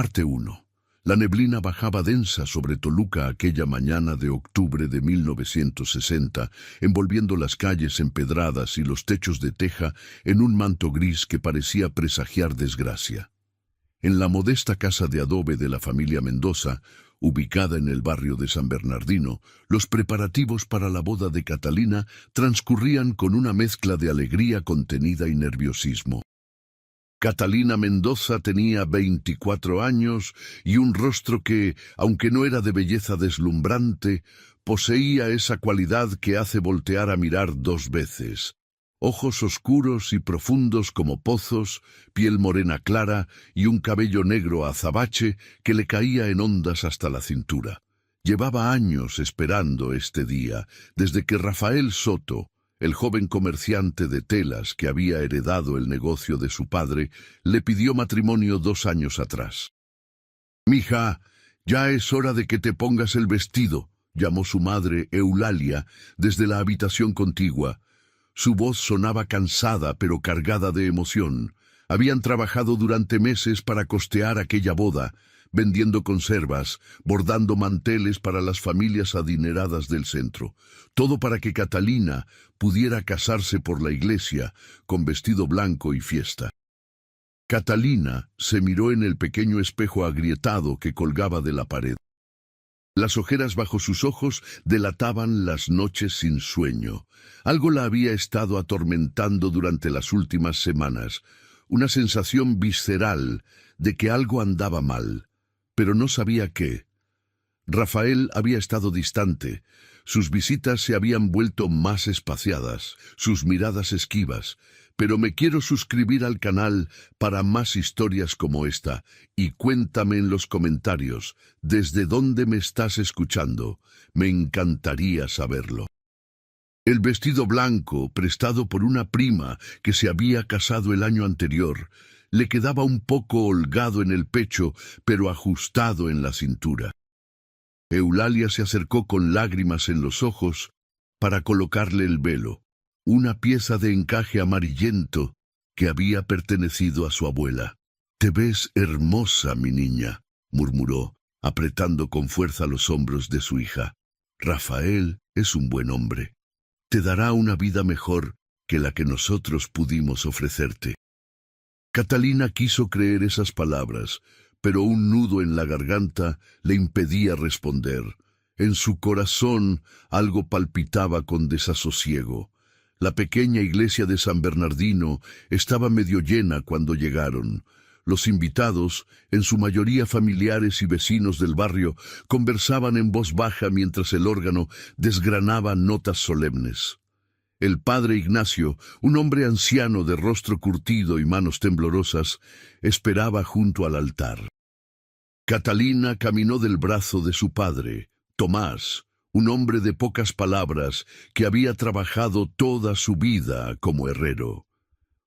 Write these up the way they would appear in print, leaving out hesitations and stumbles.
Parte 1. La neblina bajaba densa sobre Toluca aquella mañana de octubre de 1960, envolviendo las calles empedradas y los techos de teja en un manto gris que parecía presagiar desgracia. En la modesta casa de adobe de la familia Mendoza, ubicada en el barrio de San Bernardino, los preparativos para la boda de Catalina transcurrían con una mezcla de alegría contenida y nerviosismo. Catalina Mendoza tenía 24 años y un rostro que, aunque no era de belleza deslumbrante, poseía esa cualidad que hace voltear a mirar dos veces. Ojos oscuros y profundos como pozos, piel morena clara y un cabello negro azabache que le caía en ondas hasta la cintura. Llevaba años esperando este día, desde que Rafael Soto, el joven comerciante de telas que había heredado el negocio de su padre, le pidió matrimonio 2 años atrás. «Mija, ya es hora de que te pongas el vestido», llamó su madre Eulalia desde la habitación contigua. Su voz sonaba cansada pero cargada de emoción. Habían trabajado durante meses para costear aquella boda, vendiendo conservas, bordando manteles para las familias adineradas del centro. Todo para que Catalina pudiera casarse por la iglesia, con vestido blanco y fiesta. Catalina se miró en el pequeño espejo agrietado que colgaba de la pared. Las ojeras bajo sus ojos delataban las noches sin sueño. Algo la había estado atormentando durante las últimas semanas, una sensación visceral de que algo andaba mal, pero no sabía qué. Rafael había estado distante, sus visitas se habían vuelto más espaciadas, sus miradas esquivas, pero me quiero suscribir al canal para más historias como esta, y cuéntame en los comentarios desde dónde me estás escuchando, me encantaría saberlo. El vestido blanco, prestado por una prima que se había casado el año anterior, le quedaba un poco holgado en el pecho, pero ajustado en la cintura. Eulalia se acercó con lágrimas en los ojos para colocarle el velo, una pieza de encaje amarillento que había pertenecido a su abuela. «Te ves hermosa, mi niña», murmuró, apretando con fuerza los hombros de su hija. «Rafael es un buen hombre. Te dará una vida mejor que la que nosotros pudimos ofrecerte». Catalina quiso creer esas palabras, pero un nudo en la garganta le impedía responder. En su corazón algo palpitaba con desasosiego. La pequeña iglesia de San Bernardino estaba medio llena cuando llegaron. Los invitados, en su mayoría familiares y vecinos del barrio, conversaban en voz baja mientras el órgano desgranaba notas solemnes. El padre Ignacio, un hombre anciano de rostro curtido y manos temblorosas, esperaba junto al altar. Catalina caminó del brazo de su padre, Tomás, un hombre de pocas palabras que había trabajado toda su vida como herrero.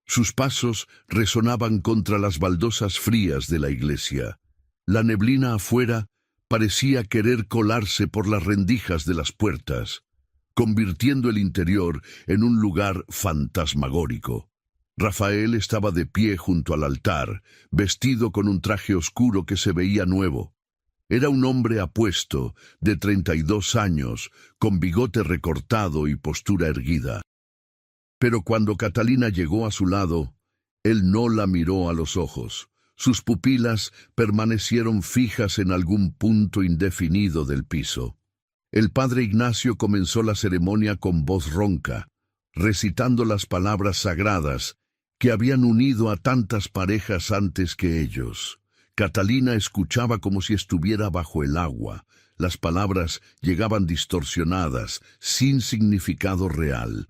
Sus pasos resonaban contra las baldosas frías de la iglesia. La neblina afuera parecía querer colarse por las rendijas de las puertas, convirtiendo el interior en un lugar fantasmagórico. Rafael estaba de pie junto al altar, vestido con un traje oscuro que se veía nuevo. Era un hombre apuesto, de 32 años, con bigote recortado y postura erguida. Pero cuando Catalina llegó a su lado, él no la miró a los ojos. Sus pupilas permanecieron fijas en algún punto indefinido del piso. El padre Ignacio comenzó la ceremonia con voz ronca, recitando las palabras sagradas que habían unido a tantas parejas antes que ellos. Catalina escuchaba como si estuviera bajo el agua. Las palabras llegaban distorsionadas, sin significado real.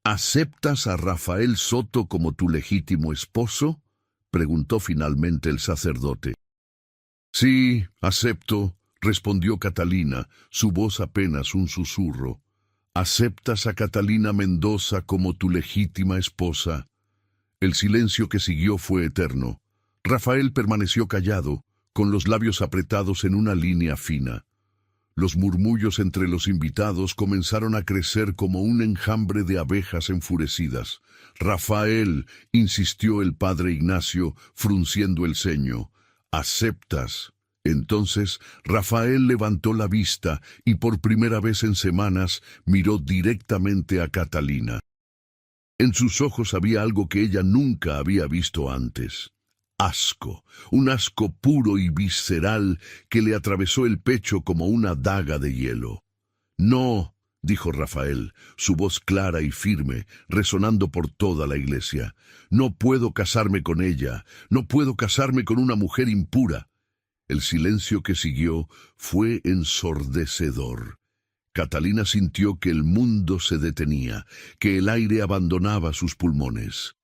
«¿Aceptas a Rafael Soto como tu legítimo esposo?», preguntó finalmente el sacerdote. «Sí, acepto», respondió Catalina, su voz apenas un susurro. «¿Aceptas a Catalina Mendoza como tu legítima esposa?». El silencio que siguió fue eterno. Rafael permaneció callado, con los labios apretados en una línea fina. Los murmullos entre los invitados comenzaron a crecer como un enjambre de abejas enfurecidas. «Rafael», insistió el padre Ignacio, frunciendo el ceño, ¿Aceptas? Entonces Rafael levantó la vista y por primera vez en semanas miró directamente a Catalina. En sus ojos había algo que ella nunca había visto antes. Asco, un asco puro y visceral que le atravesó el pecho como una daga de hielo. «No», dijo Rafael, su voz clara y firme, resonando por toda la iglesia. «No puedo casarme con ella, no puedo casarme con una mujer impura». El silencio que siguió fue ensordecedor. Catalina sintió que el mundo se detenía, que el aire abandonaba sus pulmones.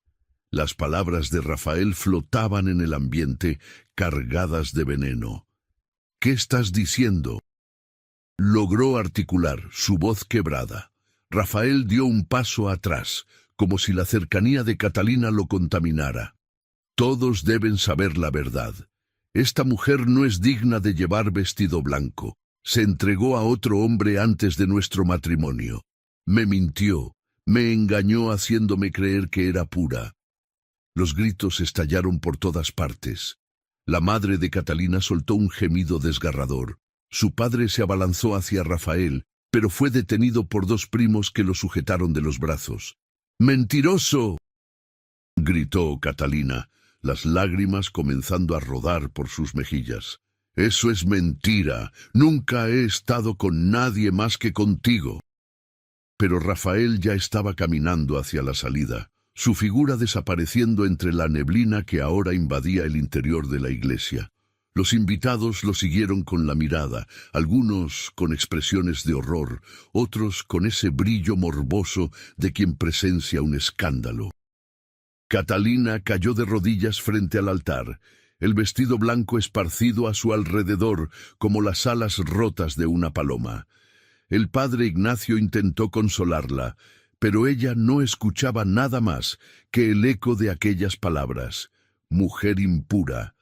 Las palabras de Rafael flotaban en el ambiente, cargadas de veneno. «¿Qué estás diciendo?». Logró articular, su voz quebrada. Rafael dio un paso atrás, como si la cercanía de Catalina lo contaminara. «Todos deben saber la verdad. Esta mujer no es digna de llevar vestido blanco. Se entregó a otro hombre antes de nuestro matrimonio. Me mintió, me engañó haciéndome creer que era pura». Los gritos estallaron por todas partes. La madre de Catalina soltó un gemido desgarrador. Su padre se abalanzó hacia Rafael, pero fue detenido por dos primos que lo sujetaron de los brazos. «¡Mentiroso!», gritó Catalina, las lágrimas comenzando a rodar por sus mejillas. «Eso es mentira. Nunca he estado con nadie más que contigo». Pero Rafael ya estaba caminando hacia la salida, su figura desapareciendo entre la neblina que ahora invadía el interior de la iglesia. Los invitados lo siguieron con la mirada, algunos con expresiones de horror, otros con ese brillo morboso de quien presencia un escándalo. Catalina cayó de rodillas frente al altar, el vestido blanco esparcido a su alrededor como las alas rotas de una paloma. El padre Ignacio intentó consolarla, pero ella no escuchaba nada más que el eco de aquellas palabras: «mujer impura».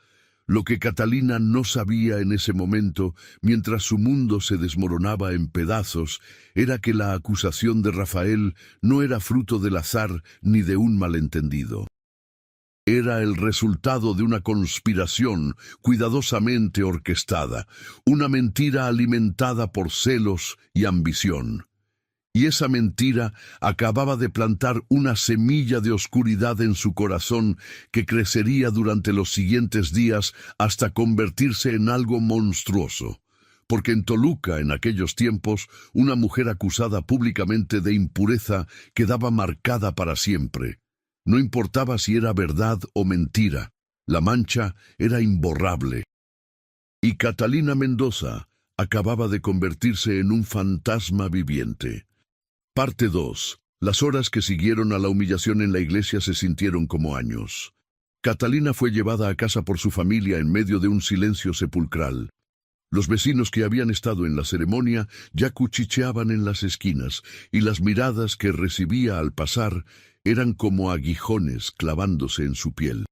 Lo que Catalina no sabía en ese momento, mientras su mundo se desmoronaba en pedazos, era que la acusación de Rafael no era fruto del azar ni de un malentendido. Era el resultado de una conspiración cuidadosamente orquestada, una mentira alimentada por celos y ambición. Y esa mentira acababa de plantar una semilla de oscuridad en su corazón que crecería durante los siguientes días hasta convertirse en algo monstruoso. Porque en Toluca, en aquellos tiempos, una mujer acusada públicamente de impureza quedaba marcada para siempre. No importaba si era verdad o mentira, la mancha era imborrable. Y Catalina Mendoza acababa de convertirse en un fantasma viviente. Parte 2. Las horas que siguieron a la humillación en la iglesia se sintieron como años. Catalina fue llevada a casa por su familia en medio de un silencio sepulcral. Los vecinos que habían estado en la ceremonia ya cuchicheaban en las esquinas, y las miradas que recibía al pasar eran como aguijones clavándose en su piel.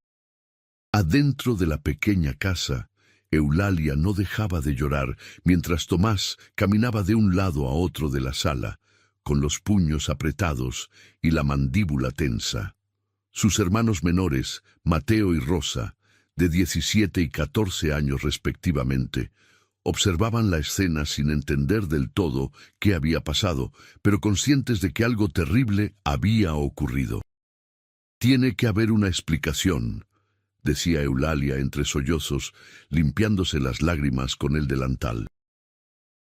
Adentro de la pequeña casa, Eulalia no dejaba de llorar mientras Tomás caminaba de un lado a otro de la sala, con los puños apretados y la mandíbula tensa. Sus hermanos menores, Mateo y Rosa, de 17 y 14 años respectivamente, observaban la escena sin entender del todo qué había pasado, pero conscientes de que algo terrible había ocurrido. «Tiene que haber una explicación», decía Eulalia entre sollozos, limpiándose las lágrimas con el delantal.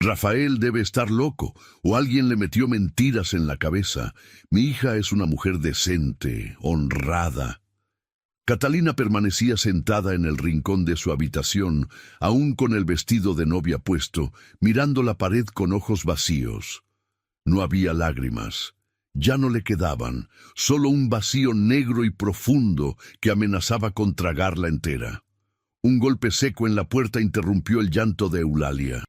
«Rafael debe estar loco, o alguien le metió mentiras en la cabeza. Mi hija es una mujer decente, honrada». Catalina permanecía sentada en el rincón de su habitación, aún con el vestido de novia puesto, mirando la pared con ojos vacíos. No había lágrimas. Ya no le quedaban, solo un vacío negro y profundo que amenazaba con tragarla entera. Un golpe seco en la puerta interrumpió el llanto de Eulalia.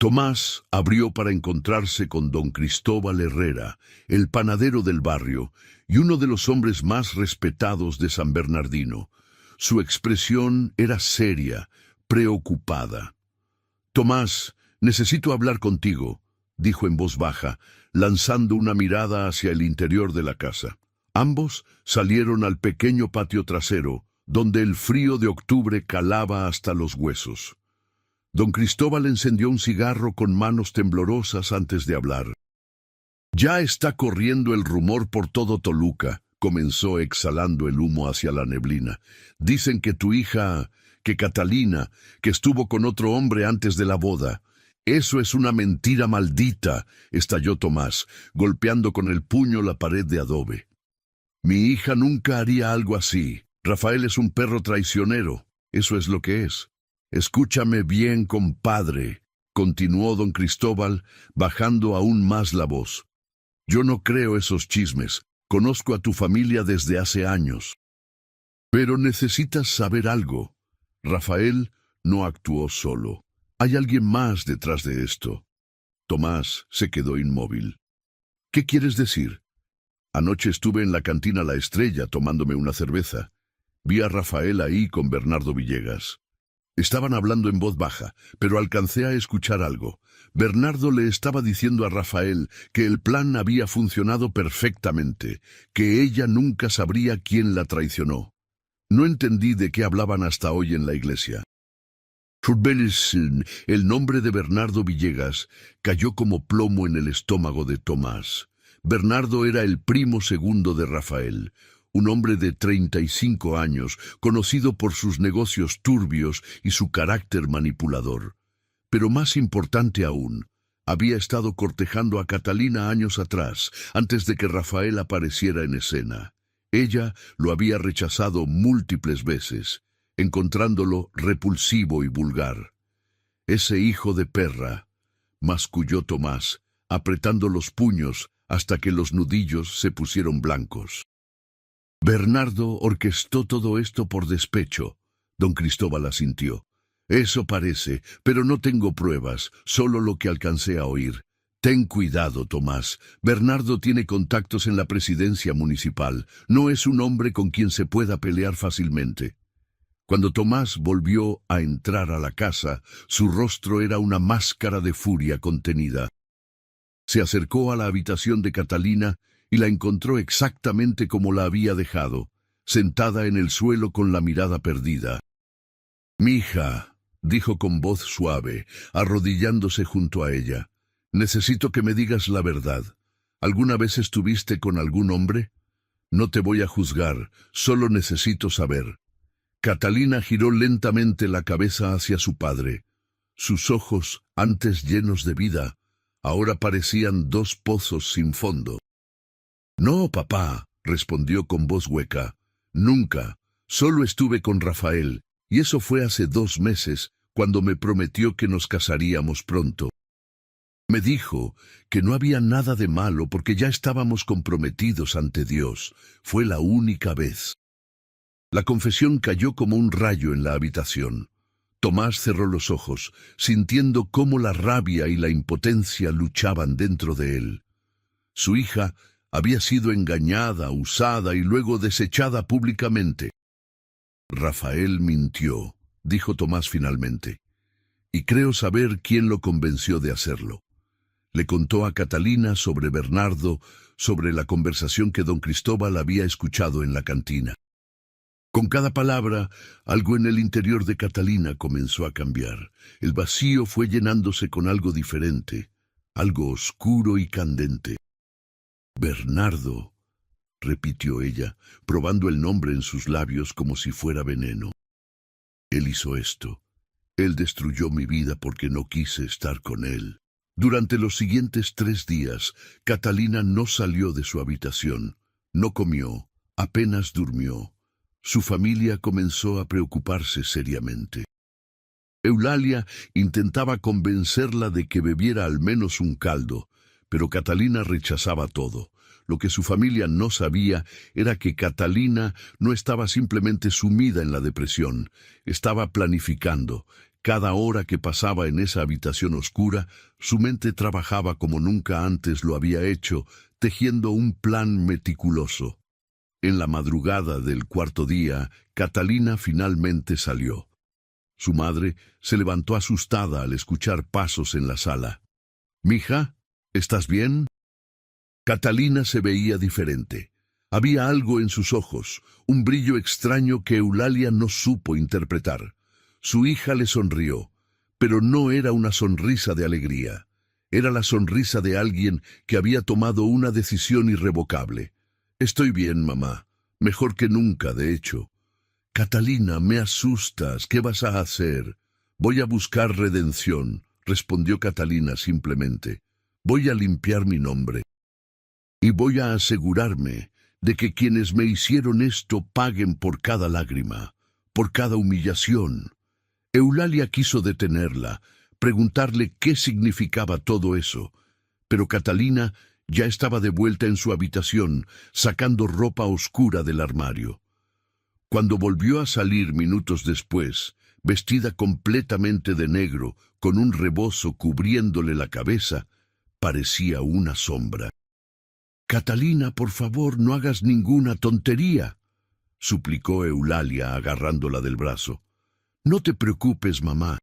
Tomás abrió para encontrarse con don Cristóbal Herrera, el panadero del barrio, y uno de los hombres más respetados de San Bernardino. Su expresión era seria, preocupada. «Tomás, necesito hablar contigo», dijo en voz baja, lanzando una mirada hacia el interior de la casa. Ambos salieron al pequeño patio trasero, donde el frío de octubre calaba hasta los huesos. Don Cristóbal encendió un cigarro con manos temblorosas antes de hablar. «Ya está corriendo el rumor por todo Toluca», comenzó exhalando el humo hacia la neblina. «Dicen que tu hija, que Catalina, que estuvo con otro hombre antes de la boda». «Eso es una mentira maldita», estalló Tomás, golpeando con el puño la pared de adobe. «Mi hija nunca haría algo así. Rafael es un perro traicionero. Eso es lo que es». «Escúchame bien, compadre», continuó don Cristóbal, bajando aún más la voz. «Yo no creo esos chismes. Conozco a tu familia desde hace años. Pero necesitas saber algo. Rafael no actuó solo. Hay alguien más detrás de esto». Tomás se quedó inmóvil. «¿Qué quieres decir?» «Anoche estuve en la cantina La Estrella tomándome una cerveza. Vi a Rafael ahí con Bernardo Villegas. Estaban hablando en voz baja, pero alcancé a escuchar algo. Bernardo le estaba diciendo a Rafael que el plan había funcionado perfectamente, que ella nunca sabría quién la traicionó. No entendí de qué hablaban hasta hoy en la iglesia». El nombre de Bernardo Villegas cayó como plomo en el estómago de Tomás. Bernardo era el primo segundo de Rafael, un hombre de 35 años, conocido por sus negocios turbios y su carácter manipulador. Pero más importante aún, había estado cortejando a Catalina años atrás, antes de que Rafael apareciera en escena. Ella lo había rechazado múltiples veces, encontrándolo repulsivo y vulgar. «Ese hijo de perra», masculló Tomás, apretando los puños hasta que los nudillos se pusieron blancos. «Bernardo orquestó todo esto por despecho», don Cristóbal asintió. «Eso parece, pero no tengo pruebas, solo lo que alcancé a oír. Ten cuidado, Tomás. Bernardo tiene contactos en la presidencia municipal. No es un hombre con quien se pueda pelear fácilmente». Cuando Tomás volvió a entrar a la casa, su rostro era una máscara de furia contenida. Se acercó a la habitación de Catalina y la encontró exactamente como la había dejado, sentada en el suelo con la mirada perdida. «Mija», dijo con voz suave, arrodillándose junto a ella, «necesito que me digas la verdad. ¿Alguna vez estuviste con algún hombre? No te voy a juzgar, solo necesito saber». Catalina giró lentamente la cabeza hacia su padre. Sus ojos, antes llenos de vida, ahora parecían dos pozos sin fondo. «No, papá», respondió con voz hueca. «Nunca. Solo estuve con Rafael, y eso fue hace 2 meses, cuando me prometió que nos casaríamos pronto. Me dijo que no había nada de malo porque ya estábamos comprometidos ante Dios. Fue la única vez». La confesión cayó como un rayo en la habitación. Tomás cerró los ojos, sintiendo cómo la rabia y la impotencia luchaban dentro de él. Su hija había sido engañada, usada y luego desechada públicamente. «Rafael mintió», dijo Tomás finalmente, «y creo saber quién lo convenció de hacerlo». Le contó a Catalina sobre Bernardo, sobre la conversación que don Cristóbal había escuchado en la cantina. Con cada palabra, algo en el interior de Catalina comenzó a cambiar. El vacío fue llenándose con algo diferente, algo oscuro y candente. «Bernardo», repitió ella, probando el nombre en sus labios como si fuera veneno. «Él hizo esto. Él destruyó mi vida porque no quise estar con él». Durante los siguientes 3 días, Catalina no salió de su habitación, no comió, apenas durmió. Su familia comenzó a preocuparse seriamente. Eulalia intentaba convencerla de que bebiera al menos un caldo, pero Catalina rechazaba todo. Lo que su familia no sabía era que Catalina no estaba simplemente sumida en la depresión, estaba planificando. Cada hora que pasaba en esa habitación oscura, su mente trabajaba como nunca antes lo había hecho, tejiendo un plan meticuloso. En la madrugada del 4.º día, Catalina finalmente salió. Su madre se levantó asustada al escuchar pasos en la sala. «Mija, ¿estás bien?» Catalina se veía diferente. Había algo en sus ojos, un brillo extraño que Eulalia no supo interpretar. Su hija le sonrió, pero no era una sonrisa de alegría. Era la sonrisa de alguien que había tomado una decisión irrevocable. Estoy bien, mamá. Mejor que nunca, de hecho. Catalina, me asustas. ¿Qué vas a hacer? Voy a buscar redención, respondió Catalina simplemente. Voy a limpiar mi nombre. Y voy a asegurarme de que quienes me hicieron esto paguen por cada lágrima, por cada humillación. Eulalia quiso detenerla, preguntarle qué significaba todo eso, pero Catalina ya estaba de vuelta en su habitación, sacando ropa oscura del armario. Cuando volvió a salir minutos después, vestida completamente de negro, con un rebozo cubriéndole la cabeza, parecía una sombra. «Catalina, por favor, no hagas ninguna tontería», suplicó Eulalia agarrándola del brazo. «No te preocupes, mamá.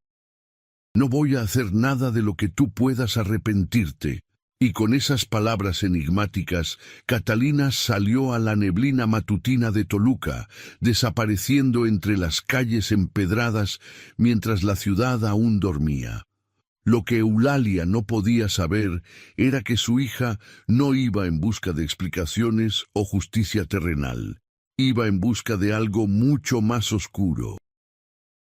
No voy a hacer nada de lo que tú puedas arrepentirte». Y con esas palabras enigmáticas, Catalina salió a la neblina matutina de Toluca, desapareciendo entre las calles empedradas mientras la ciudad aún dormía. Lo que Eulalia no podía saber era que su hija no iba en busca de explicaciones o justicia terrenal. Iba en busca de algo mucho más oscuro.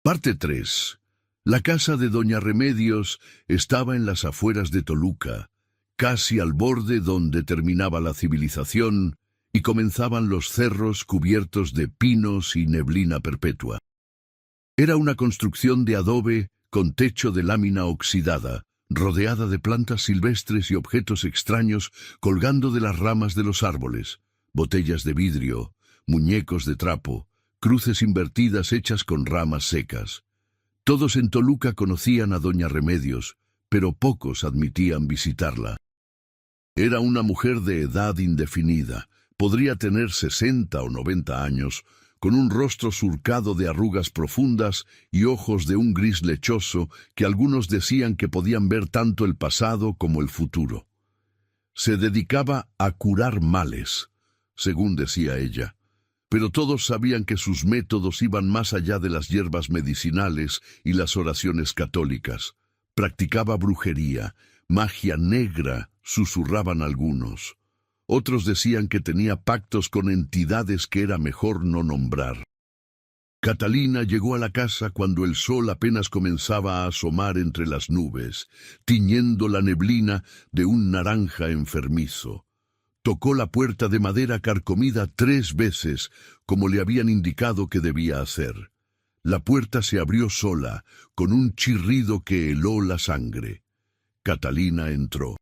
Parte 3. La casa de Doña Remedios estaba en las afueras de Toluca, casi al borde donde terminaba la civilización y comenzaban los cerros cubiertos de pinos y neblina perpetua. Era una construcción de adobe con techo de lámina oxidada, rodeada de plantas silvestres y objetos extraños colgando de las ramas de los árboles, botellas de vidrio, muñecos de trapo, cruces invertidas hechas con ramas secas. Todos en Toluca conocían a Doña Remedios, pero pocos admitían visitarla. Era una mujer de edad indefinida, podría tener 60 o 90 años, con un rostro surcado de arrugas profundas y ojos de un gris lechoso que algunos decían que podían ver tanto el pasado como el futuro. Se dedicaba a curar males, según decía ella, pero todos sabían que sus métodos iban más allá de las hierbas medicinales y las oraciones católicas. Practicaba brujería, magia negra, susurraban algunos. Otros decían que tenía pactos con entidades que era mejor no nombrar. Catalina llegó a la casa cuando el sol apenas comenzaba a asomar entre las nubes, tiñendo la neblina de un naranja enfermizo. Tocó la puerta de madera carcomida 3 veces, como le habían indicado que debía hacer. La puerta se abrió sola, con un chirrido que heló la sangre. Catalina entró.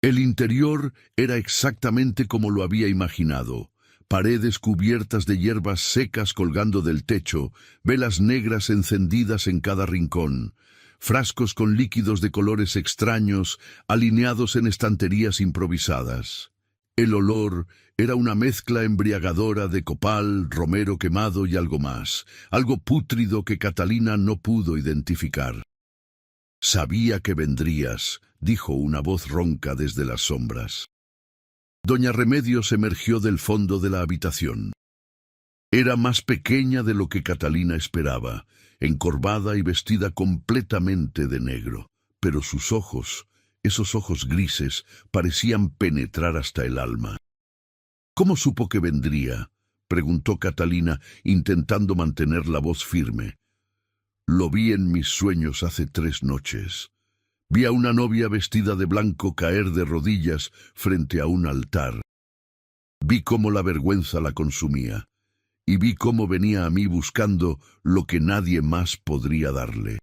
El interior era exactamente como lo había imaginado. Paredes cubiertas de hierbas secas colgando del techo, velas negras encendidas en cada rincón, frascos con líquidos de colores extraños alineados en estanterías improvisadas. El olor era una mezcla embriagadora de copal, romero quemado y algo más, algo pútrido que Catalina no pudo identificar. «Sabía que vendrías», dijo una voz ronca desde las sombras. Doña Remedios emergió del fondo de la habitación. Era más pequeña de lo que Catalina esperaba, encorvada y vestida completamente de negro, pero sus ojos, esos ojos grises, parecían penetrar hasta el alma. «¿Cómo supo que vendría?», preguntó Catalina, intentando mantener la voz firme. «Lo vi en mis sueños hace 3 noches. Vi a una novia vestida de blanco caer de rodillas frente a un altar. Vi cómo la vergüenza la consumía, y vi cómo venía a mí buscando lo que nadie más podría darle».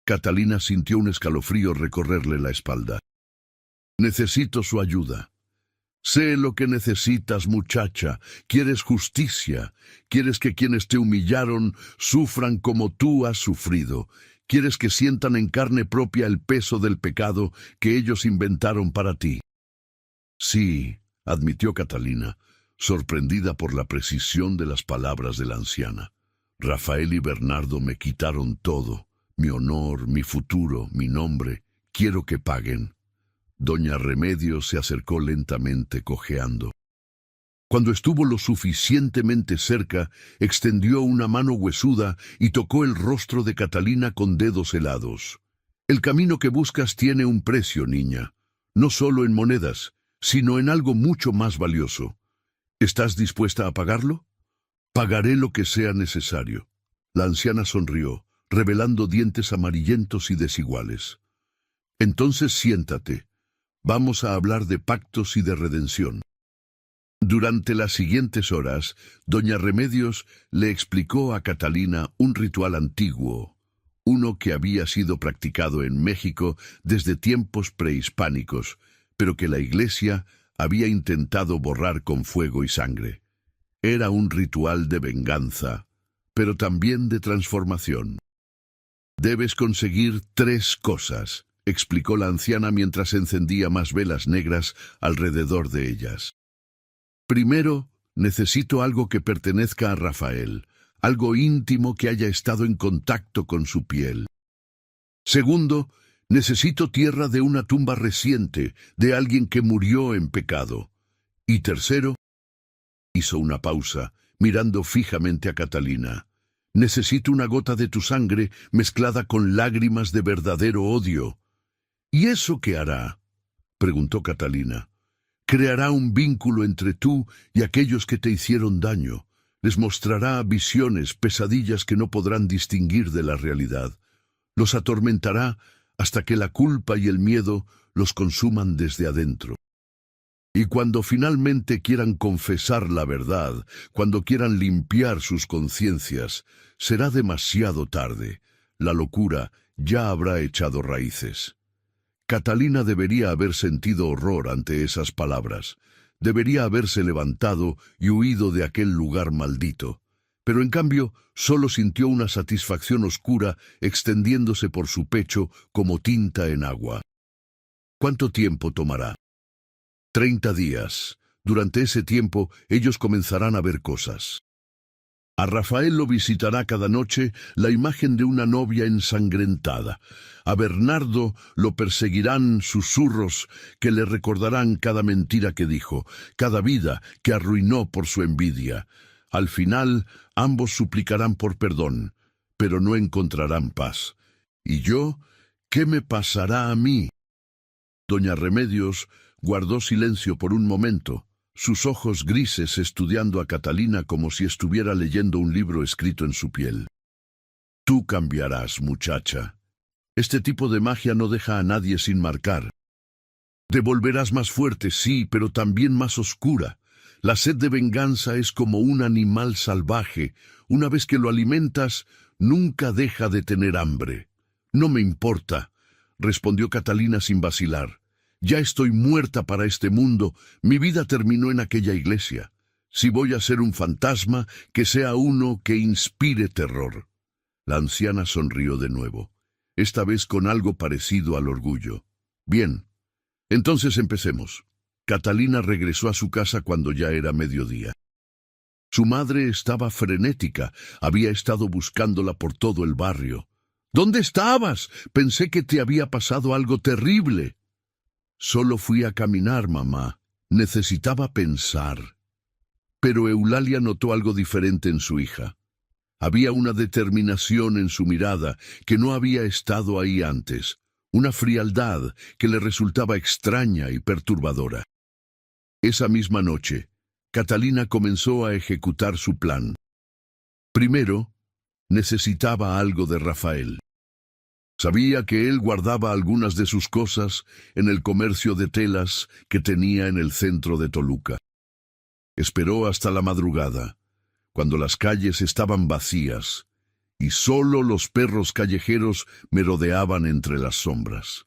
Catalina sintió un escalofrío recorrerle la espalda. «Necesito su ayuda. Sé lo que necesitas, muchacha. Quieres justicia. Quieres que quienes te humillaron sufran como tú has sufrido. Quieres que sientan en carne propia el peso del pecado que ellos inventaron para ti». «Sí», admitió Catalina, sorprendida por la precisión de las palabras de la anciana. «Rafael y Bernardo me quitaron todo. Mi honor, mi futuro, mi nombre. Quiero que paguen». Doña Remedios se acercó lentamente, cojeando. Cuando estuvo lo suficientemente cerca, extendió una mano huesuda y tocó el rostro de Catalina con dedos helados. El camino que buscas tiene un precio, niña, no solo en monedas, sino en algo mucho más valioso. ¿Estás dispuesta a pagarlo? Pagaré lo que sea necesario. La anciana sonrió, revelando dientes amarillentos y desiguales. Entonces siéntate. Vamos a hablar de pactos y de redención. Durante las siguientes horas, doña Remedios le explicó a Catalina un ritual antiguo, uno que había sido practicado en México desde tiempos prehispánicos, pero que la Iglesia había intentado borrar con fuego y sangre. Era un ritual de venganza, pero también de transformación. Debes conseguir 3 cosas, explicó la anciana mientras encendía más velas negras alrededor de ellas. Primero, necesito algo que pertenezca a Rafael, algo íntimo que haya estado en contacto con su piel. Segundo, necesito tierra de una tumba reciente, de alguien que murió en pecado. Y tercero, hizo una pausa, mirando fijamente a Catalina. Necesito una gota de tu sangre mezclada con lágrimas de verdadero odio. ¿Y eso qué hará?, preguntó Catalina. Creará un vínculo entre tú y aquellos que te hicieron daño. Les mostrará visiones, pesadillas que no podrán distinguir de la realidad. Los atormentará hasta que la culpa y el miedo los consuman desde adentro. Y cuando finalmente quieran confesar la verdad, cuando quieran limpiar sus conciencias, será demasiado tarde. La locura ya habrá echado raíces. Catalina debería haber sentido horror ante esas palabras. Debería haberse levantado y huido de aquel lugar maldito. Pero en cambio, solo sintió una satisfacción oscura extendiéndose por su pecho como tinta en agua. ¿Cuánto tiempo tomará? 30 días. Durante ese tiempo, ellos comenzarán a ver cosas. A Rafael lo visitará cada noche la imagen de una novia ensangrentada. A Bernardo lo perseguirán susurros que le recordarán cada mentira que dijo, cada vida que arruinó por su envidia. Al final, ambos suplicarán por perdón, pero no encontrarán paz. ¿Y yo? ¿Qué me pasará a mí? Doña Remedios guardó silencio por un momento, sus ojos grises estudiando a Catalina como si estuviera leyendo un libro escrito en su piel. Tú cambiarás, muchacha. Este tipo de magia no deja a nadie sin marcar. Te volverás más fuerte, sí, pero también más oscura. La sed de venganza es como un animal salvaje. Una vez que lo alimentas, nunca deja de tener hambre. No me importa, respondió Catalina sin vacilar. Ya estoy muerta para este mundo, mi vida terminó en aquella iglesia. Si voy a ser un fantasma, que sea uno que inspire terror. La anciana sonrió de nuevo, esta vez con algo parecido al orgullo. Bien, entonces empecemos. Catalina regresó a su casa cuando ya era mediodía. Su madre estaba frenética, había estado buscándola por todo el barrio. ¿Dónde estabas? Pensé que te había pasado algo terrible. Solo fui a caminar, mamá. Necesitaba pensar. Pero Eulalia notó algo diferente en su hija. Había una determinación en su mirada que no había estado ahí antes, una frialdad que le resultaba extraña y perturbadora. Esa misma noche, Catalina comenzó a ejecutar su plan. Primero, necesitaba algo de Rafael. Sabía que él guardaba algunas de sus cosas en el comercio de telas que tenía en el centro de Toluca. Esperó hasta la madrugada, cuando las calles estaban vacías, y solo los perros callejeros merodeaban entre las sombras.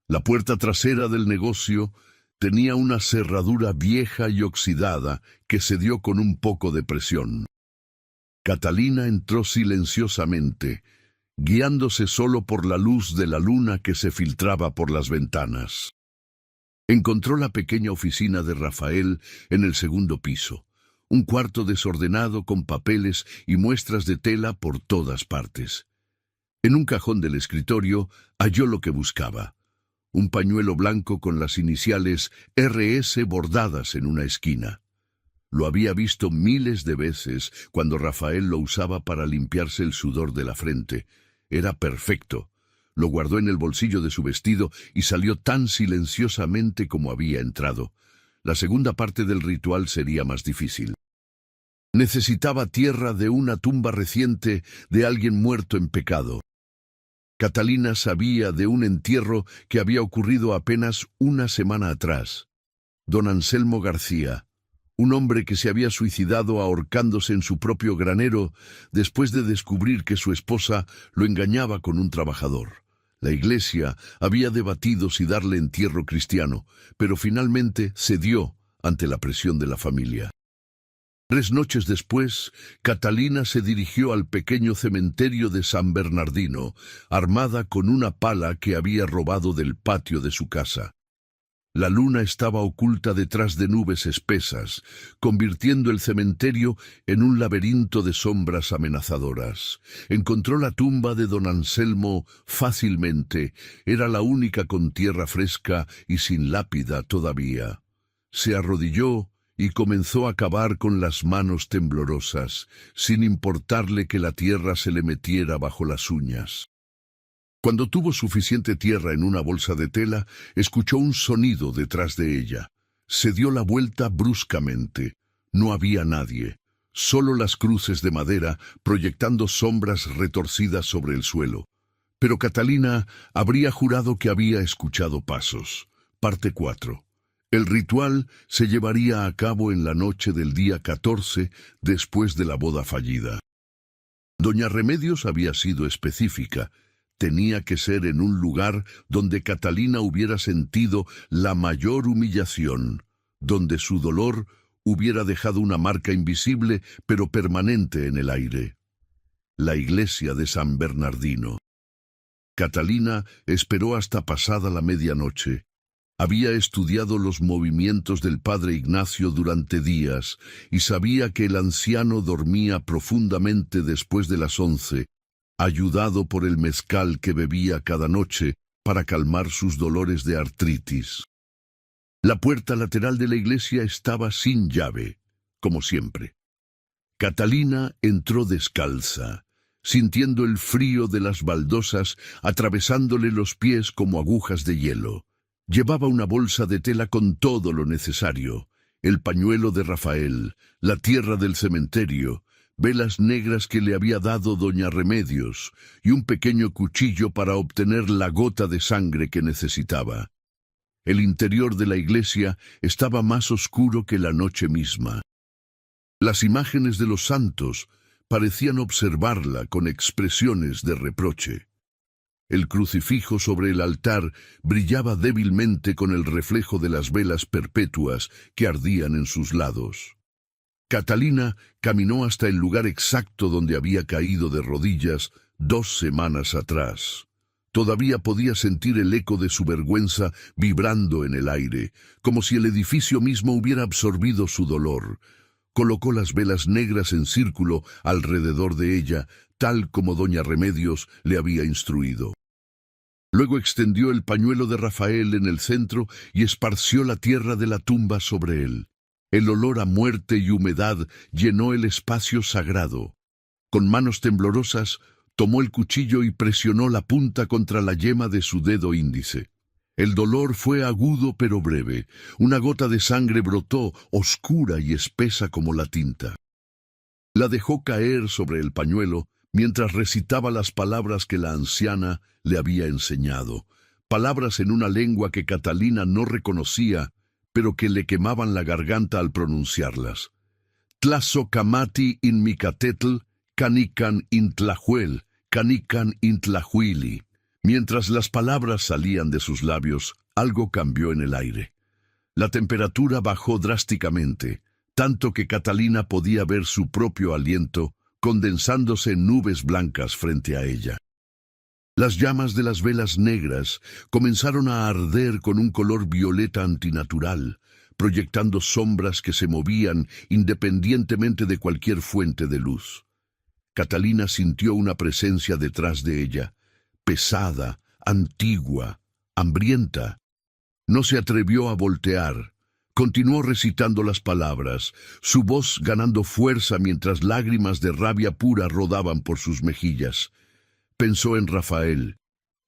La puerta trasera del negocio tenía una cerradura vieja y oxidada que cedió con un poco de presión. Catalina entró silenciosamente, guiándose solo por la luz de la luna que se filtraba por las ventanas. Encontró la pequeña oficina de Rafael en el segundo piso, un cuarto desordenado con papeles y muestras de tela por todas partes. En un cajón del escritorio halló lo que buscaba, un pañuelo blanco con las iniciales RS bordadas en una esquina. Lo había visto miles de veces cuando Rafael lo usaba para limpiarse el sudor de la frente. Era perfecto. Lo guardó en el bolsillo de su vestido y salió tan silenciosamente como había entrado. La segunda parte del ritual sería más difícil. Necesitaba tierra de una tumba reciente de alguien muerto en pecado. Catalina sabía de un entierro que había ocurrido apenas una semana atrás. Don Anselmo García, un hombre que se había suicidado ahorcándose en su propio granero después de descubrir que su esposa lo engañaba con un trabajador. La iglesia había debatido si darle entierro cristiano, pero finalmente cedió ante la presión de la familia. 3 noches después, Catalina se dirigió al pequeño cementerio de San Bernardino, armada con una pala que había robado del patio de su casa. La luna estaba oculta detrás de nubes espesas, convirtiendo el cementerio en un laberinto de sombras amenazadoras. Encontró la tumba de don Anselmo fácilmente. Era la única con tierra fresca y sin lápida todavía. Se arrodilló y comenzó a cavar con las manos temblorosas, sin importarle que la tierra se le metiera bajo las uñas. Cuando tuvo suficiente tierra en una bolsa de tela, escuchó un sonido detrás de ella. Se dio la vuelta bruscamente. No había nadie, solo las cruces de madera proyectando sombras retorcidas sobre el suelo. Pero Catalina habría jurado que había escuchado pasos. Parte 4. El ritual se llevaría a cabo en la noche del día 14, después de la boda fallida. Doña Remedios había sido específica. Tenía que ser en un lugar donde Catalina hubiera sentido la mayor humillación, donde su dolor hubiera dejado una marca invisible pero permanente en el aire. La iglesia de San Bernardino. Catalina esperó hasta pasada la medianoche. Había estudiado los movimientos del padre Ignacio durante días y sabía que el anciano dormía profundamente después de las 11, ayudado por el mezcal que bebía cada noche para calmar sus dolores de artritis. La puerta lateral de la iglesia estaba sin llave, como siempre. Catalina entró descalza, sintiendo el frío de las baldosas atravesándole los pies como agujas de hielo. Llevaba una bolsa de tela con todo lo necesario: el pañuelo de Rafael, la tierra del cementerio, velas negras que le había dado doña Remedios y un pequeño cuchillo para obtener la gota de sangre que necesitaba. El interior de la iglesia estaba más oscuro que la noche misma. Las imágenes de los santos parecían observarla con expresiones de reproche. El crucifijo sobre el altar brillaba débilmente con el reflejo de las velas perpetuas que ardían en sus lados. Catalina caminó hasta el lugar exacto donde había caído de rodillas 2 semanas atrás. Todavía podía sentir el eco de su vergüenza vibrando en el aire, como si el edificio mismo hubiera absorbido su dolor. Colocó las velas negras en círculo alrededor de ella, tal como doña Remedios le había instruido. Luego extendió el pañuelo de Rafael en el centro y esparció la tierra de la tumba sobre él. El olor a muerte y humedad llenó el espacio sagrado. Con manos temblorosas, tomó el cuchillo y presionó la punta contra la yema de su dedo índice. El dolor fue agudo pero breve. Una gota de sangre brotó, oscura y espesa como la tinta. La dejó caer sobre el pañuelo mientras recitaba las palabras que la anciana le había enseñado, palabras en una lengua que Catalina no reconocía, pero que le quemaban la garganta al pronunciarlas. Tlazocamati in Micatetl, canican intlahuel, canican intlahuili. Mientras las palabras salían de sus labios, algo cambió en el aire. La temperatura bajó drásticamente, tanto que Catalina podía ver su propio aliento condensándose en nubes blancas frente a ella. Las llamas de las velas negras comenzaron a arder con un color violeta antinatural, proyectando sombras que se movían independientemente de cualquier fuente de luz. Catalina sintió una presencia detrás de ella, pesada, antigua, hambrienta. No se atrevió a voltear. Continuó recitando las palabras, su voz ganando fuerza mientras lágrimas de rabia pura rodaban por sus mejillas. Pensó en Rafael,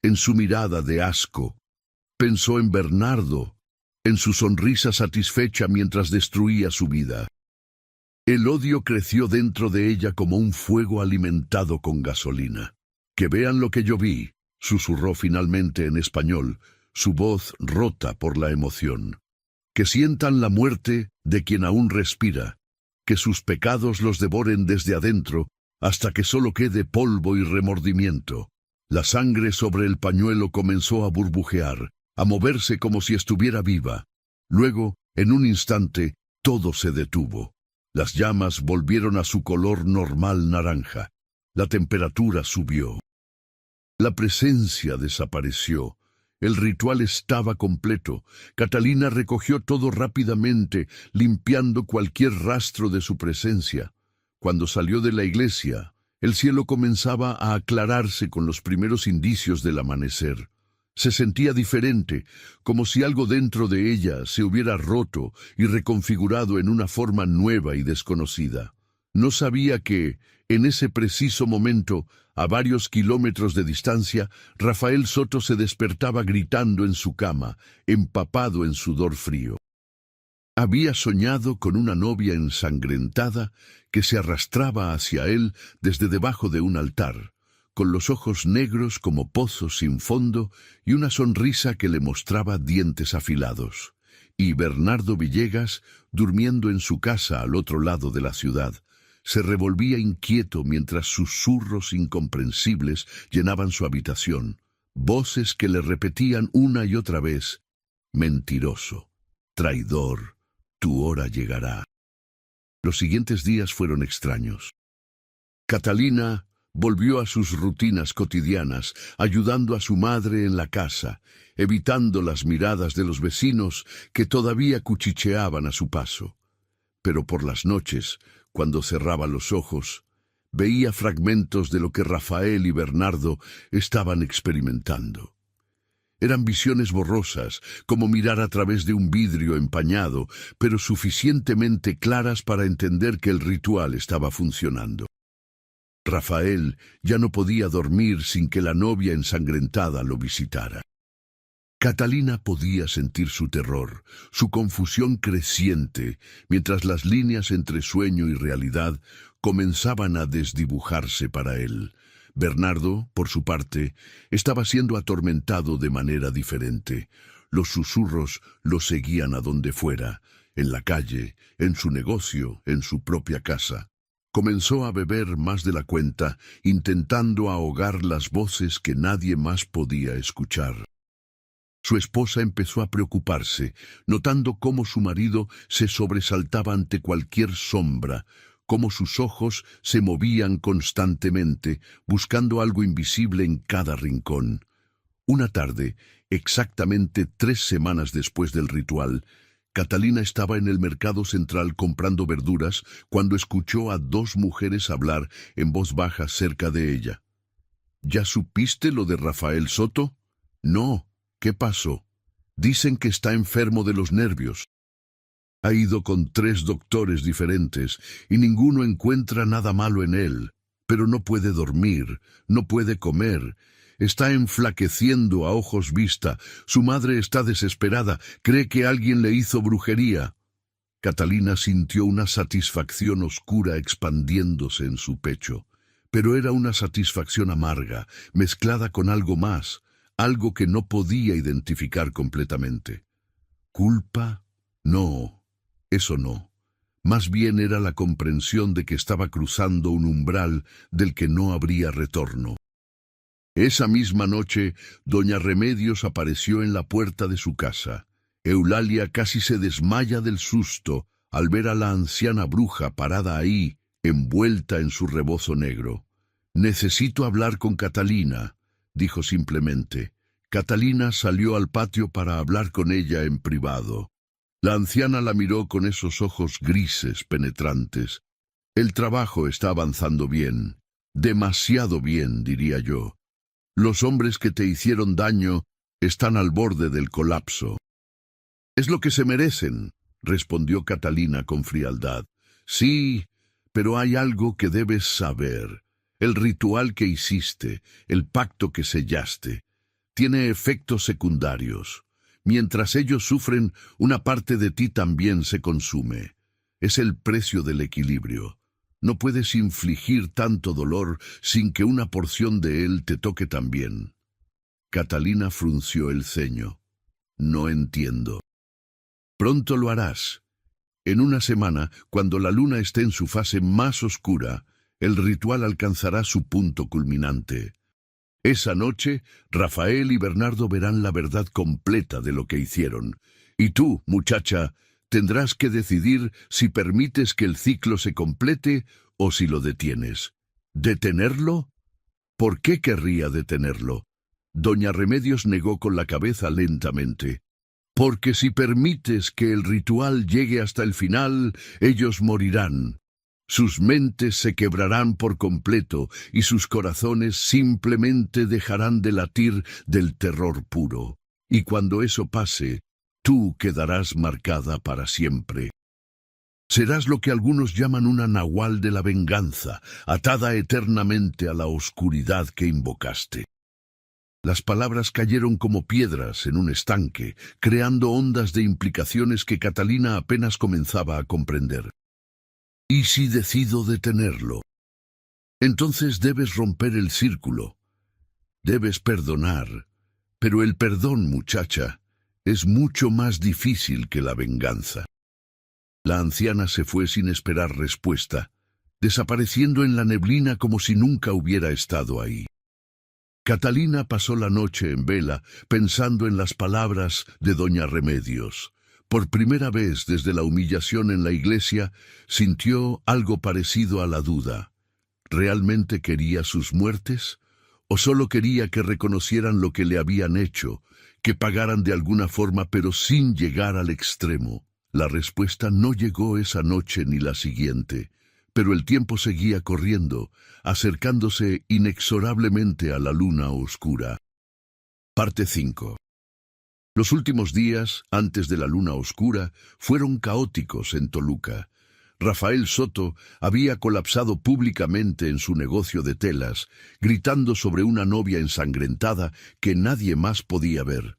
en su mirada de asco. Pensó en Bernardo, en su sonrisa satisfecha mientras destruía su vida. El odio creció dentro de ella como un fuego alimentado con gasolina. «Que vean lo que yo vi», susurró finalmente en español, su voz rota por la emoción. «Que sientan la muerte de quien aún respira, que sus pecados los devoren desde adentro hasta que solo quede polvo y remordimiento». La sangre sobre el pañuelo comenzó a burbujear, a moverse como si estuviera viva. Luego, en un instante, todo se detuvo. Las llamas volvieron a su color normal naranja. La temperatura subió. La presencia desapareció. El ritual estaba completo. Catalina recogió todo rápidamente, limpiando cualquier rastro de su presencia. Cuando salió de la iglesia, el cielo comenzaba a aclararse con los primeros indicios del amanecer. Se sentía diferente, como si algo dentro de ella se hubiera roto y reconfigurado en una forma nueva y desconocida. No sabía que, en ese preciso momento, a varios kilómetros de distancia, Rafael Soto se despertaba gritando en su cama, empapado en sudor frío. Había soñado con una novia ensangrentada que se arrastraba hacia él desde debajo de un altar, con los ojos negros como pozos sin fondo y una sonrisa que le mostraba dientes afilados. Y Bernardo Villegas, durmiendo en su casa al otro lado de la ciudad, se revolvía inquieto mientras susurros incomprensibles llenaban su habitación, voces que le repetían una y otra vez: «Mentiroso, traidor, tu hora llegará». Los siguientes días fueron extraños. Catalina volvió a sus rutinas cotidianas, ayudando a su madre en la casa, evitando las miradas de los vecinos que todavía cuchicheaban a su paso. Pero por las noches, cuando cerraba los ojos, veía fragmentos de lo que Rafael y Bernardo estaban experimentando. Eran visiones borrosas, como mirar a través de un vidrio empañado, pero suficientemente claras para entender que el ritual estaba funcionando. Rafael ya no podía dormir sin que la novia ensangrentada lo visitara. Catalina podía sentir su terror, su confusión creciente, mientras las líneas entre sueño y realidad comenzaban a desdibujarse para él. Bernardo, por su parte, estaba siendo atormentado de manera diferente. Los susurros lo seguían a donde fuera, en la calle, en su negocio, en su propia casa. Comenzó a beber más de la cuenta, intentando ahogar las voces que nadie más podía escuchar. Su esposa empezó a preocuparse, notando cómo su marido se sobresaltaba ante cualquier sombra, cómo sus ojos se movían constantemente, buscando algo invisible en cada rincón. Una tarde, exactamente 3 semanas después del ritual, Catalina estaba en el mercado central comprando verduras cuando escuchó a 2 mujeres hablar en voz baja cerca de ella. «¿Ya supiste lo de Rafael Soto?» «No. ¿Qué pasó?» «Dicen que está enfermo de los nervios. Ha ido con 3 doctores diferentes y ninguno encuentra nada malo en él, pero no puede dormir, no puede comer. Está enflaqueciendo a ojos vista. Su madre está desesperada. Cree que alguien le hizo brujería». Catalina sintió una satisfacción oscura expandiéndose en su pecho. Pero era una satisfacción amarga, mezclada con algo más, algo que no podía identificar completamente. ¿Culpa? No, eso no. Más bien era la comprensión de que estaba cruzando un umbral del que no habría retorno. Esa misma noche, doña Remedios apareció en la puerta de su casa. Eulalia casi se desmaya del susto al ver a la anciana bruja parada ahí, envuelta en su rebozo negro. «Necesito hablar con Catalina», dijo simplemente. Catalina salió al patio para hablar con ella en privado. La anciana la miró con esos ojos grises penetrantes. «El trabajo está avanzando bien. Demasiado bien, diría yo. Los hombres que te hicieron daño están al borde del colapso. Es lo que se merecen. respondió Catalina con frialdad. Sí, pero hay algo que debes saber. El ritual que hiciste, el pacto que sellaste, tiene efectos secundarios. Mientras ellos sufren, una parte de ti también se consume. Es el precio del equilibrio. No puedes infligir tanto dolor sin que una porción de él te toque también. Catalina frunció el ceño. No entiendo. Pronto lo harás. En una semana, cuando la luna esté en su fase más oscura, el ritual alcanzará su punto culminante. Esa noche, Rafael y Bernardo verán la verdad completa de lo que hicieron. Y tú, muchacha, tendrás que decidir si permites que el ciclo se complete o si lo detienes. ¿Detenerlo? ¿Por qué querría detenerlo? Doña Remedios negó con la cabeza lentamente. Porque si permites que el ritual llegue hasta el final, ellos morirán. Sus mentes se quebrarán por completo y sus corazones simplemente dejarán de latir del terror puro. Y cuando eso pase, tú quedarás marcada para siempre. Serás lo que algunos llaman una nahual de la venganza, atada eternamente a la oscuridad que invocaste. Las palabras cayeron como piedras en un estanque, creando ondas de implicaciones que Catalina apenas comenzaba a comprender. ¿Y si decido detenerlo? Entonces debes romper el círculo. Debes perdonar. Pero el perdón, muchacha, es mucho más difícil que la venganza. La anciana se fue sin esperar respuesta, desapareciendo en la neblina como si nunca hubiera estado ahí. Catalina pasó la noche en vela, pensando en las palabras de doña Remedios. Por primera vez desde la humillación en la iglesia, sintió algo parecido a la duda. ¿Realmente quería sus muertes? ¿O solo quería que reconocieran lo que le habían hecho, que pagaran de alguna forma pero sin llegar al extremo? La respuesta no llegó esa noche ni la siguiente, pero el tiempo seguía corriendo, acercándose inexorablemente a la luna oscura. Parte 5. Los últimos días, antes de la luna oscura, fueron caóticos en Toluca. Rafael Soto había colapsado públicamente en su negocio de telas, gritando sobre una novia ensangrentada que nadie más podía ver.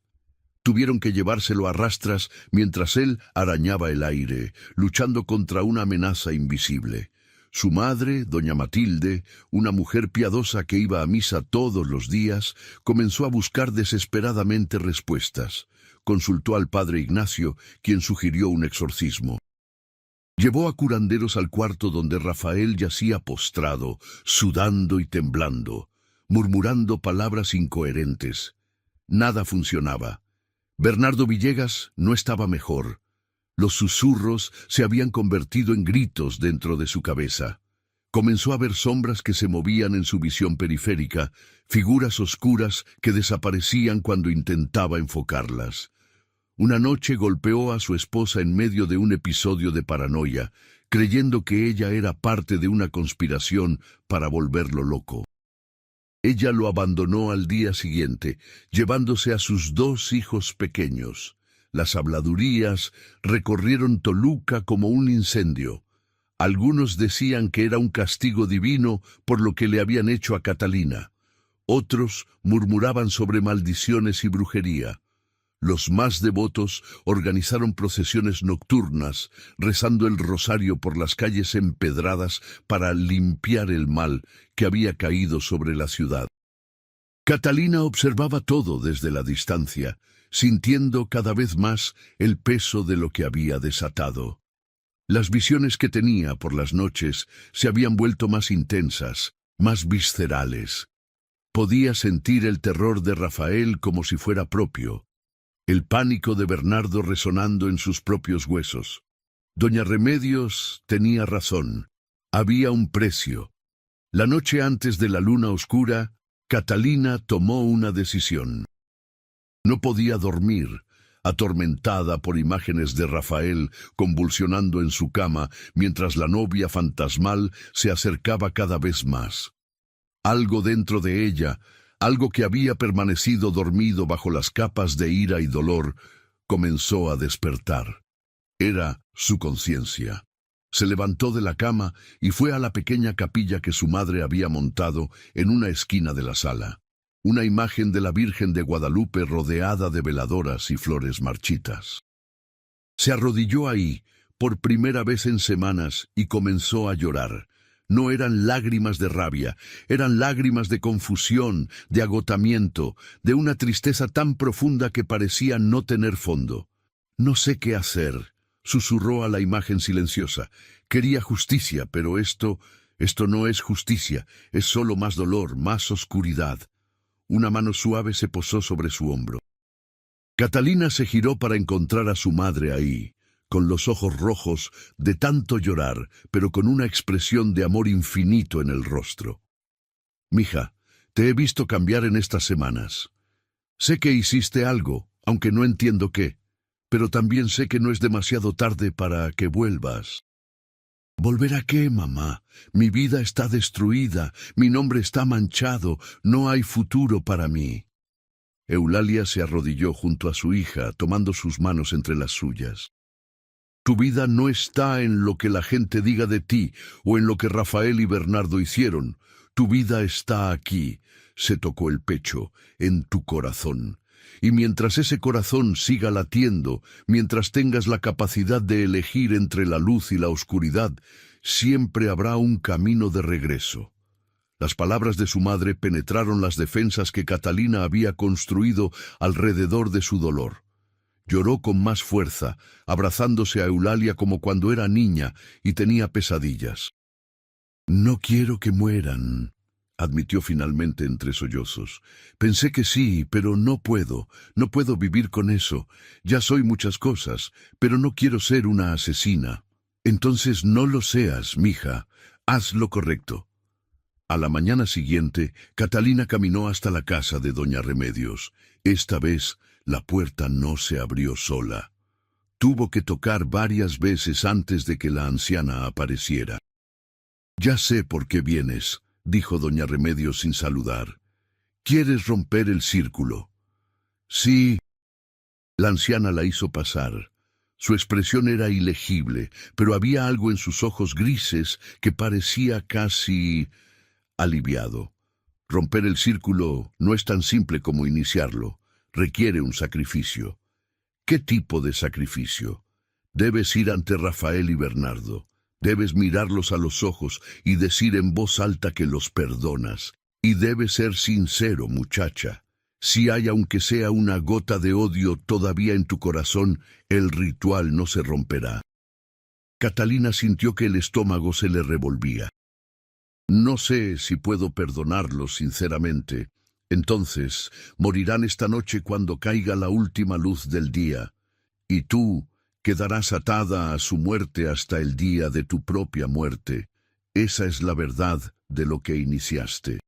Tuvieron que llevárselo a rastras mientras él arañaba el aire, luchando contra una amenaza invisible. Su madre, doña Matilde, una mujer piadosa que iba a misa todos los días, comenzó a buscar desesperadamente respuestas. Consultó al padre Ignacio, quien sugirió un exorcismo. Llevó a curanderos al cuarto donde Rafael yacía postrado, sudando y temblando, murmurando palabras incoherentes. Nada funcionaba. Bernardo Villegas no estaba mejor. Los susurros se habían convertido en gritos dentro de su cabeza. Comenzó a ver sombras que se movían en su visión periférica, figuras oscuras que desaparecían cuando intentaba enfocarlas. Una noche golpeó a su esposa en medio de un episodio de paranoia, creyendo que ella era parte de una conspiración para volverlo loco. Ella lo abandonó al día siguiente, llevándose a sus 2 hijos pequeños. Las habladurías recorrieron Toluca como un incendio. Algunos decían que era un castigo divino por lo que le habían hecho a Catalina. Otros murmuraban sobre maldiciones y brujería. Los más devotos organizaron procesiones nocturnas, rezando el rosario por las calles empedradas para limpiar el mal que había caído sobre la ciudad. Catalina observaba todo desde la distancia, sintiendo cada vez más el peso de lo que había desatado. Las visiones que tenía por las noches se habían vuelto más intensas, más viscerales. Podía sentir el terror de Rafael como si fuera propio, el pánico de Bernardo resonando en sus propios huesos. Doña Remedios tenía razón. Había un precio. La noche antes de la luna oscura, Catalina tomó una decisión. No podía dormir, atormentada por imágenes de Rafael convulsionando en su cama mientras la novia fantasmal se acercaba cada vez más. Algo dentro de ella, algo que había permanecido dormido bajo las capas de ira y dolor, comenzó a despertar. Era su conciencia. Se levantó de la cama y fue a la pequeña capilla que su madre había montado en una esquina de la sala. Una imagen de la Virgen de Guadalupe rodeada de veladoras y flores marchitas. Se arrodilló ahí, por primera vez en semanas, y comenzó a llorar. No eran lágrimas de rabia, eran lágrimas de confusión, de agotamiento, de una tristeza tan profunda que parecía no tener fondo. «No sé qué hacer», susurró a la imagen silenciosa. Quería justicia, pero esto no es justicia, es solo más dolor, más oscuridad. Una mano suave se posó sobre su hombro. Catalina se giró para encontrar a su madre ahí, con los ojos rojos de tanto llorar, pero con una expresión de amor infinito en el rostro. «Mija, te he visto cambiar en estas semanas. Sé que hiciste algo, aunque no entiendo qué, pero también sé que no es demasiado tarde para que vuelvas». «¿Volver a qué, mamá? Mi vida está destruida, mi nombre está manchado, no hay futuro para mí». Eulalia se arrodilló junto a su hija, tomando sus manos entre las suyas. «Tu vida no está en lo que la gente diga de ti o en lo que Rafael y Bernardo hicieron. Tu vida está aquí», se tocó el pecho, «en tu corazón. Y mientras ese corazón siga latiendo, mientras tengas la capacidad de elegir entre la luz y la oscuridad, siempre habrá un camino de regreso». Las palabras de su madre penetraron las defensas que Catalina había construido alrededor de su dolor. Lloró con más fuerza, abrazándose a Eulalia como cuando era niña y tenía pesadillas. «No quiero que mueran», admitió finalmente entre sollozos. «Pensé que sí, pero no puedo vivir con eso. Ya soy muchas cosas, pero no quiero ser una asesina». «Entonces no lo seas, mija. Haz lo correcto». A la mañana siguiente, Catalina caminó hasta la casa de doña Remedios. Esta vez, la puerta no se abrió sola. Tuvo que tocar varias veces antes de que la anciana apareciera. «Ya sé por qué vienes», dijo doña Remedios sin saludar. «¿Quieres romper el círculo?» «Sí». La anciana la hizo pasar. Su expresión era ilegible, pero había algo en sus ojos grises que parecía casi aliviado. Romper el círculo no es tan simple como iniciarlo. Requiere un sacrificio. ¿Qué tipo de sacrificio? Debes ir ante Rafael y Bernardo. Debes mirarlos a los ojos y decir en voz alta que los perdonas. Y debes ser sincero, muchacha. Si hay aunque sea una gota de odio todavía en tu corazón, el ritual no se romperá. Catalina sintió que el estómago se le revolvía. «No sé si puedo perdonarlos sinceramente. Entonces, morirán esta noche cuando caiga la última luz del día. Y tú quedarás atada a su muerte hasta el día de tu propia muerte. Esa es la verdad de lo que iniciaste».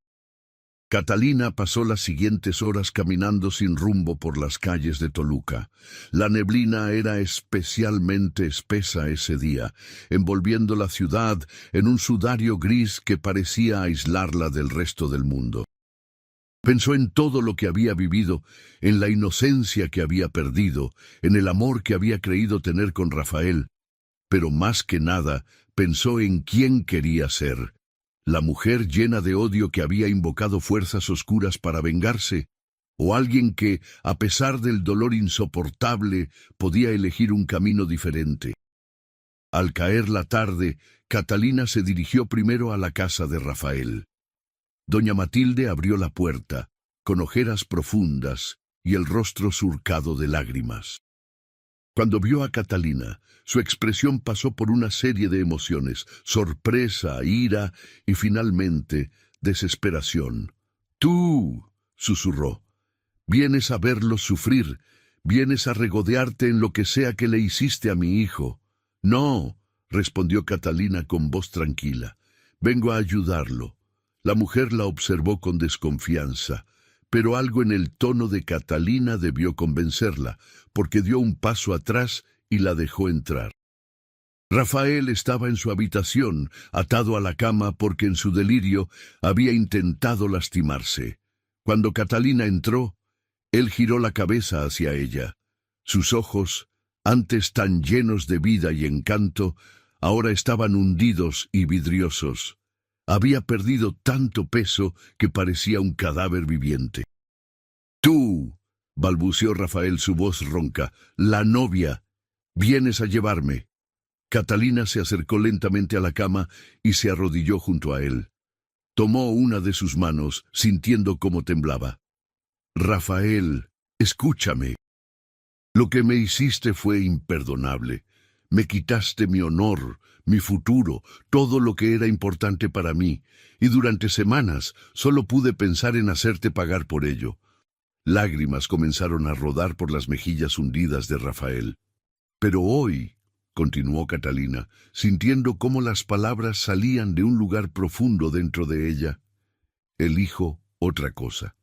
Catalina pasó las siguientes horas caminando sin rumbo por las calles de Toluca. La neblina era especialmente espesa ese día, envolviendo la ciudad en un sudario gris que parecía aislarla del resto del mundo. Pensó en todo lo que había vivido, en la inocencia que había perdido, en el amor que había creído tener con Rafael, pero más que nada pensó en quién quería ser. ¿La mujer llena de odio que había invocado fuerzas oscuras para vengarse? ¿O alguien que, a pesar del dolor insoportable, podía elegir un camino diferente? Al caer la tarde, Catalina se dirigió primero a la casa de Rafael. Doña Matilde abrió la puerta, con ojeras profundas y el rostro surcado de lágrimas. Cuando vio a Catalina, su expresión pasó por una serie de emociones: sorpresa, ira y finalmente desesperación. «Tú», susurró, «vienes a verlo sufrir, vienes a regodearte en lo que sea que le hiciste a mi hijo». «No», respondió Catalina con voz tranquila, «vengo a ayudarlo». La mujer la observó con desconfianza, pero algo en el tono de Catalina debió convencerla, porque dio un paso atrás y la dejó entrar. Rafael estaba en su habitación, atado a la cama porque en su delirio había intentado lastimarse. Cuando Catalina entró, él giró la cabeza hacia ella. Sus ojos, antes tan llenos de vida y encanto, ahora estaban hundidos y vidriosos. Había perdido tanto peso que parecía un cadáver viviente. «Tú», balbuceó Rafael, su voz ronca, «la novia, vienes a llevarme». Catalina se acercó lentamente a la cama y se arrodilló junto a él. Tomó una de sus manos, sintiendo cómo temblaba. «Rafael, escúchame. Lo que me hiciste fue imperdonable. Me quitaste mi honor, mi futuro, todo lo que era importante para mí, y durante semanas solo pude pensar en hacerte pagar por ello». Lágrimas comenzaron a rodar por las mejillas hundidas de Rafael. «Pero hoy», continuó Catalina, sintiendo cómo las palabras salían de un lugar profundo dentro de ella, «elijo otra cosa.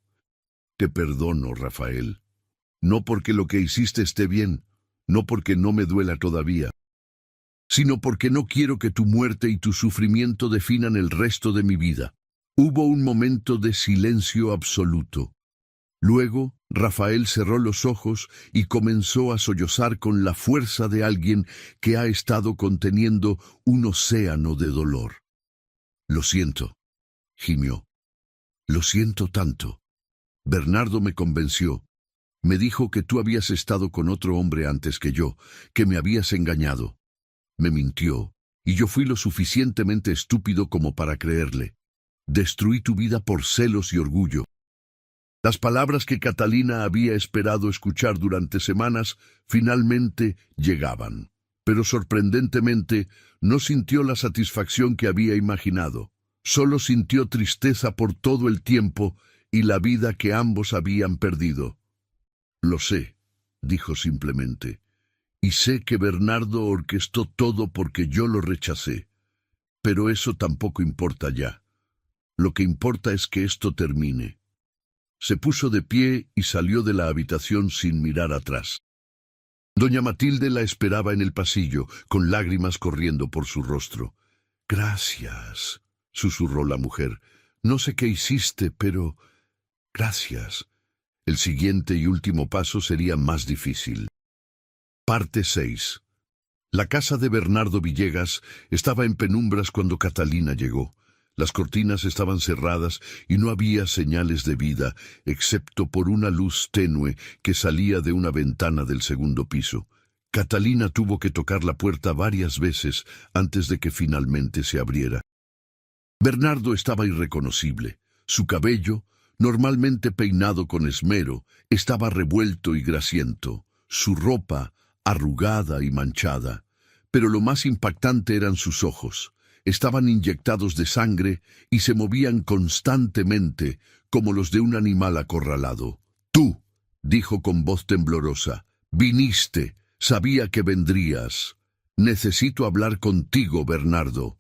Te perdono, Rafael. No porque lo que hiciste esté bien, no porque no me duela todavía, sino porque no quiero que tu muerte y tu sufrimiento definan el resto de mi vida». Hubo un momento de silencio absoluto. Luego, Rafael cerró los ojos y comenzó a sollozar con la fuerza de alguien que ha estado conteniendo un océano de dolor. «Lo siento», gimió. «Lo siento tanto. Bernardo me convenció. Me dijo que tú habías estado con otro hombre antes que yo, que me habías engañado. Me mintió, y yo fui lo suficientemente estúpido como para creerle. Destruí tu vida por celos y orgullo». Las palabras que Catalina había esperado escuchar durante semanas finalmente llegaban, pero sorprendentemente no sintió la satisfacción que había imaginado. Solo sintió tristeza por todo el tiempo y la vida que ambos habían perdido. «Lo sé», dijo simplemente, «y sé que Bernardo orquestó todo porque yo lo rechacé. Pero eso tampoco importa ya. Lo que importa es que esto termine». Se puso de pie y salió de la habitación sin mirar atrás. Doña Matilde la esperaba en el pasillo, con lágrimas corriendo por su rostro. «Gracias», susurró la mujer. «No sé qué hiciste, pero gracias». El siguiente y último paso sería más difícil. Parte 6. La casa de Bernardo Villegas estaba en penumbras cuando Catalina llegó. Las cortinas estaban cerradas y no había señales de vida, excepto por una luz tenue que salía de una ventana del segundo piso. Catalina tuvo que tocar la puerta varias veces antes de que finalmente se abriera. Bernardo estaba irreconocible. Su cabello, normalmente peinado con esmero, estaba revuelto y grasiento. Su ropa, arrugada y manchada. Pero lo más impactante eran sus ojos. Estaban inyectados de sangre y se movían constantemente, como los de un animal acorralado. «Tú», dijo con voz temblorosa, «viniste, sabía que vendrías. Necesito hablar contigo, Bernardo».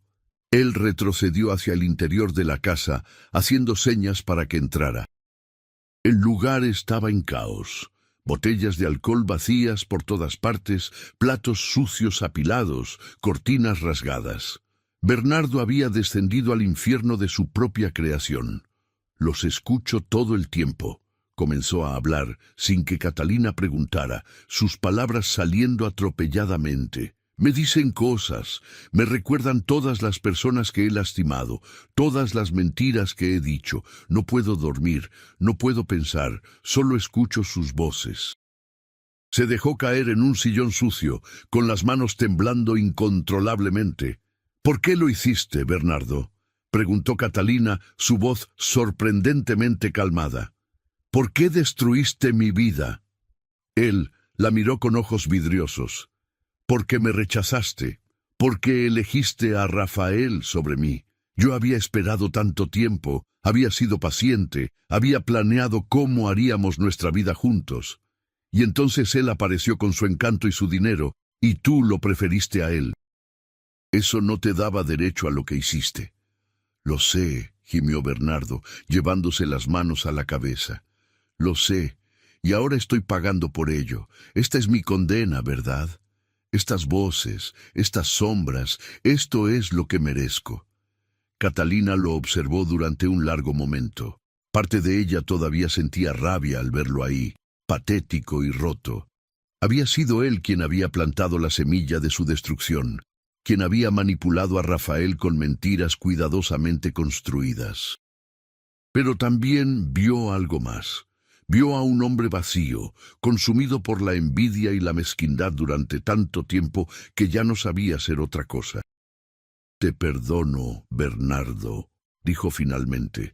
Él retrocedió hacia el interior de la casa, haciendo señas para que entrara. El lugar estaba en caos. Botellas de alcohol vacías por todas partes, platos sucios apilados, cortinas rasgadas. Bernardo había descendido al infierno de su propia creación. «Los escucho todo el tiempo», comenzó a hablar, sin que Catalina preguntara, sus palabras saliendo atropelladamente. «Me dicen cosas, me recuerdan todas las personas que he lastimado, todas las mentiras que he dicho. No puedo dormir, no puedo pensar, solo escucho sus voces». Se dejó caer en un sillón sucio, con las manos temblando incontrolablemente. «¿Por qué lo hiciste, Bernardo?», preguntó Catalina, su voz sorprendentemente calmada. «¿Por qué destruiste mi vida?». Él la miró con ojos vidriosos. «Porque me rechazaste, porque elegiste a Rafael sobre mí. Yo había esperado tanto tiempo, había sido paciente, había planeado cómo haríamos nuestra vida juntos. Y entonces él apareció con su encanto y su dinero, y tú lo preferiste a él. Eso no te daba derecho a lo que hiciste». «Lo sé», gimió Bernardo, llevándose las manos a la cabeza. «Lo sé, y ahora estoy pagando por ello. Esta es mi condena, ¿verdad? Estas voces, estas sombras, esto es lo que merezco». Catalina lo observó durante un largo momento. Parte de ella todavía sentía rabia al verlo ahí, patético y roto. Había sido él quien había plantado la semilla de su destrucción, quien había manipulado a Rafael con mentiras cuidadosamente construidas. Pero también vio algo más. Vio a un hombre vacío, consumido por la envidia y la mezquindad durante tanto tiempo que ya no sabía ser otra cosa. «Te perdono, Bernardo», dijo finalmente.